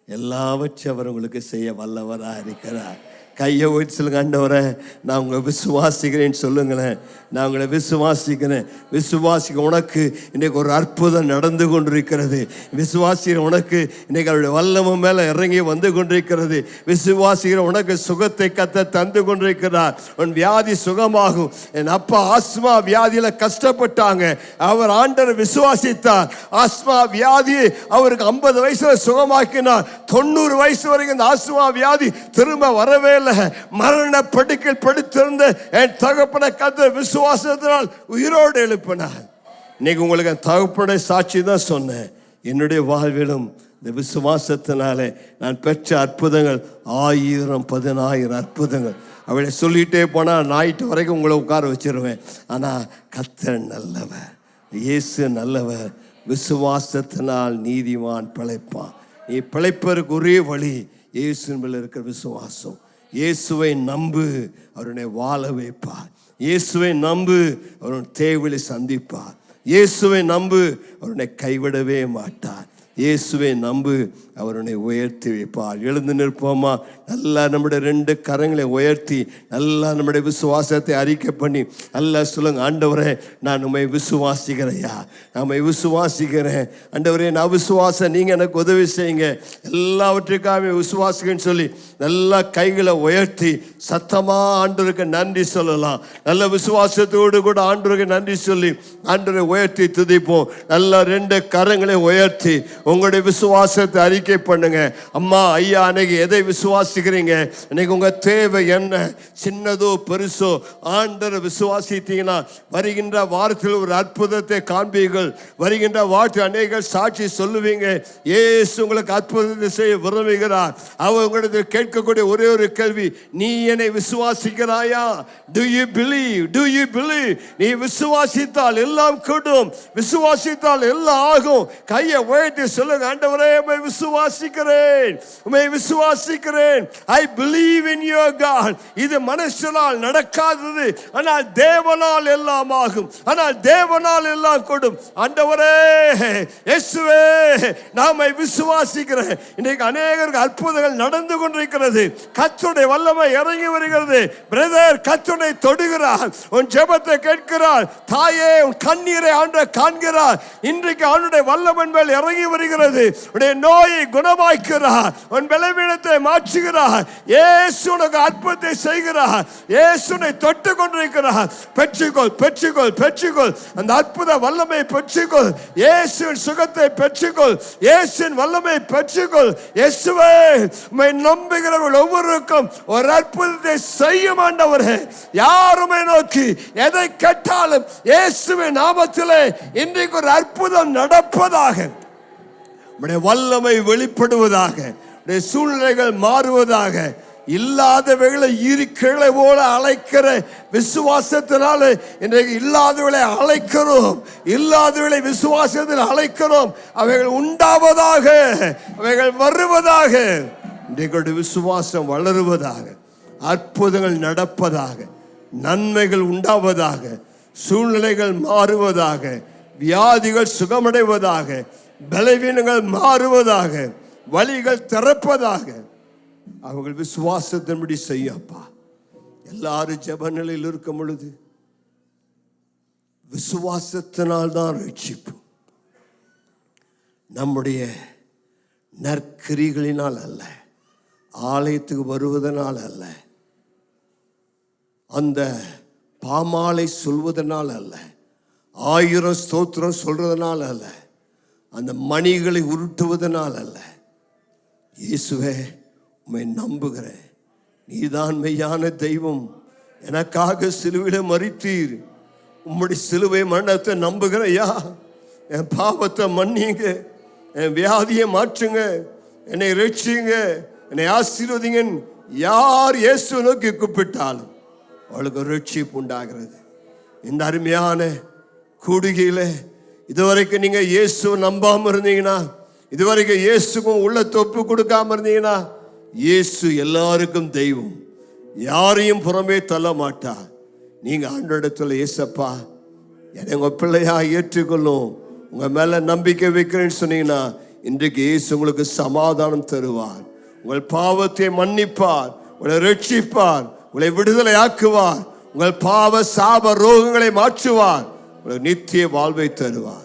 எல்லாவற்றையும் அவர் உங்களுக்கு செய்ய வல்லவராக இருக்கிறார். கையை ஓடி சொல்லுங்க, ஆண்டவரே நான் உங்களை விசுவாசிக்கிறேன்னு சொல்லுங்களேன். நான் உங்களை விசுவாசிக்கிறேன். விசுவாசிக்க உனக்கு இன்றைக்கு ஒரு அற்புதம் நடந்து கொண்டிருக்கிறது. விசுவாசிக்கிற உனக்கு இன்றைக்கு அவருடைய வல்லமை மேலே இறங்கி வந்து கொண்டிருக்கிறது. விசுவாசிக்கிற உனக்கு சுகத்தை கத்த தந்து கொண்டிருக்கிறார். உன் வியாதி சுகமாகும். என் அப்பா ஆஸ்மா வியாதியில் கஷ்டப்பட்டாங்க, அவர் ஆண்டவர் விசுவாசித்தார். ஆஸ்மா வியாதி அவருக்கு 50 வயசுல சுகமாக்கினார். 90 வயசு வரைக்கும் இந்த ஆஸ்மா வியாதி திரும்ப வரவே இல்லை. மரண படுக்கையில் படுத்திருந்த என் தகப்பனை கர்த்தர் விசுவாசத்தினால் உயிரோடு எழுப்பினார். இன்னைக்கு உங்களுக்கு என் தகப்பனுடைய சாட்சி தான் சொன்னேன். என்னுடைய வாழ்விலும் இந்த விசுவாசத்தினாலே நான் பெற்ற அற்புதங்கள் 1000-10000 அற்புதங்கள். அவளை சொல்லிகிட்டே போனால் நைட்டு வரைக்கும் உங்களை உட்கார வச்சிருவேன். ஆனால் கர்த்தர் நல்லவர், இயேசு நல்லவர். விசுவாசத்தினால் நீதிமான் பிழைப்பான். நீ பிழைப்பதற்கு ஒரே வழி இயேசு மேல் இருக்கிற விசுவாசம். இயேசுவை நம்பு, அவருடைய வாழ வைப்பார். இயேசுவை நம்பு, அவருடைய தேவையை சந்திப்பார். இயேசுவை நம்பு, அவருடைய கைவிடவே மாட்டார். இயேசுவை நம்பு, அவர் உன்னை உயர்த்தி வைப்பார். எழுந்து நிற்போமா? நல்லா நம்முடைய 2 கரங்களை உயர்த்தி நல்லா நம்முடைய விசுவாசத்தை அறிக்கை பண்ணி நல்லா சொல்லுங்க, ஆண்டவரே நான் உம்மை விசுவாசிக்கிறேயா, நம்மை விசுவாசிக்கிறேன் ஆண்டவரே, நான் விசுவாசம், நீங்கள் எனக்கு உதவி செய்யுங்க, எல்லாவற்றுக்காக விசுவாசிக்கன்னு சொல்லி நல்லா கைகளை உயர்த்தி சத்தமாக ஆண்டவருக்கு நன்றி சொல்லலாம். நல்ல விசுவாசத்தோடு கூட ஆண்டவருக்கு நன்றி சொல்லி ஆண்டவரை உயர்த்தி துதிப்போம். நல்லா 2 கரங்களை உயர்த்தி உங்களுடைய விசுவாசத்தை அறிக்கை பண்ணுங்க. அம்மா ஐயா, அன்னைக்கு எதை விசுவாசிக்கிறீங்க? இன்னைக்கு உங்க தேவை என்ன? சின்னதோ பெருசோ ஆண்டவரை விசுவாசித்தீங்கன்னா வருகின்ற வாரத்தில் ஒரு அற்புதத்தை காண்பீர்கள். வருகின்ற வாரத்தில் அநேக சாட்சி சொல்லுவீங்க. இயேசு உங்களுக்கு அற்புதத்தை செய்ய விரும்புகிறார். அவர் உங்களிடத்தில் கேட்கக்கூடிய ஒரே ஒரு கேள்வி, நீ என்னை விசுவாசிக்கிறாயா? Do you believe? Do you believe? நீ விசுவாசித்தால் எல்லாம் கூடும், விசுவாசித்தால் எல்லாம் ஆகும். கையை உயர்த்தி சொல்லுங்க, ஆண்டவரே உம்மை விசுவாசிக்கிறேன், உம்மை விசுவாசிக்கிறேன். I believe in your God. இது மனுஷனால் நடக்காதது, ஆனால் தேவனால் எல்லாம் ஆகும், ஆனால் தேவனால் எல்லாம் கூடும். ஆண்டவரே இயேசுவே நாமை விசுவாசிக்கிறேன். இன்னைக்கு அநேகருக்கு அற்புதங்கள் நடந்து கொண்டிருக்கிறது. கர்த்தருடைய வல்லமை இறங்கி வருகிறது. பிரதர், கர்த்தரை தொடுகிறார், உன் ஜெபத்தை கேட்கிறார். தாயே, உன் கண்ணீரை ஆண்டவர் காண்கிறார். இன்றைக்கு ஆண்டவருடைய வல்லமை மேல் இறங்கி வருகிறது. உன்னுடைய நோயை குணமாக்குகிறார், உன் பலவீனத்தை மாற்றுகிறார். இயேசு உனக்கு அற்புதத்தை செய்கிறார். இயேசுனை தொட்டு கொண்டிருக்கிறார். பெற்றுக்கொள், பெற்றுக்கொள், பெற்றுக்கொள். அந்த அற்புத வல்லமை பெற்றுக்கொள். இயேசுவின் சுகத்தை பெற்றுக்கொள். இயேசுவின் வல்லமை பெற்றுக்கொள். இயேசுவே உம்மை நம்புகிறவர்கள் ஒவ்வொருவருக்கும் ஒரு அற்புதத்தை செய்யும் ஆண்டவரே. யாருமே நோக்கி எதை கேட்டாலும் இயேசுவின் நாமத்திலே இன்றைக்கு ஒரு அற்புதம் நடப்பதாக, உம்முடைய வல்லமை வெளிப்படுவதாக, உம்முடைய சூழ்நிலைகள் மாறுவதாக. இல்லாதவைகளை இருக்கிறதை போல அழைக்கிற விசுவாசத்தினால இன்றைக்கு இல்லாதவர்களை அழைக்கிறோம், இல்லாதவர்களை விசுவாசத்தில் அழைக்கிறோம். அவைகள் உண்டாவதாக, அவைகள் வருவதாக. இன்றைக்கு விசுவாசம் வளருவதாக, அற்புதங்கள் நடப்பதாக, நன்மைகள் உண்டாவதாக, சூழ்நிலைகள் மாறுவதாக, வியாதிகள் சுகமடைவதாக, பலவீனங்கள் மாறுவதாக, வழிகள் திறப்பதாக. அவர்கள் விசுவாசத்தின்படி செய்யப்பா. எல்லாரும் ஜெப நிலையில் இருக்கும் பொழுது விசுவாசத்தினால் தான் ரட்சிப்பு. நம்முடைய நற்கிரிகளினால் அல்ல, ஆலயத்துக்கு வருவதனால் அல்ல, அந்த பாமாலை சொல்வதனால் அல்ல, 1000 ஸ்தோத்திரம் சொல்றதுனால அல்ல, அந்த மணிகளை உருட்டுவதனால் அல்ல. இயேசுவே உம்மை நம்புகிறேன், நீதான் மெய்யான தெய்வம், எனக்காக சிலுவையில மரித்தீர், உம்முடைய சிலுவை மரணத்தை நம்புகிறையா, என் பாவத்தை மன்னிங்க, என் வியாதியை மாற்றுங்க, என்னை ரட்சிங்க, என்னை ஆசீர்வதிங்க. யார் இயேசு நோக்கி கூப்பிட்டாலும் அவளுக்கு ரட்சிப்பு உண்டாகிறது. இந்த அருமையான கூடுகையில இதுவரைக்கும் நீங்க இயேசு நம்பாம இருந்தீங்கன்னா, இதுவரைக்கும் இயேசுக்கும் உள்ளத்தை ஒப்பு கொடுக்காம இருந்தீங்கன்னா, இயேசு எல்லாருக்கும் தெய்வம், யாரையும் புறமே தள்ள மாட்டார். நீங்க ஆண்டவரிடத்துல இயேசப்பா என்னை உங்க பிள்ளையா ஏற்றுக்கொள்ளும், உங்க மேல நம்பிக்கை வைக்கிறேன்னு சொன்னீங்கன்னா, இன்றைக்கு இயேசு உங்களுக்கு சமாதானம் தருவார், உங்கள் பாவத்தை மன்னிப்பார், உங்களை ரட்சிப்பார், உங்களை விடுதலை ஆக்குவார், உங்கள் பாவ சாப ரோகங்களை மாற்றுவார், உங்களுக்கு நித்திய வாழ்வை தருவார்.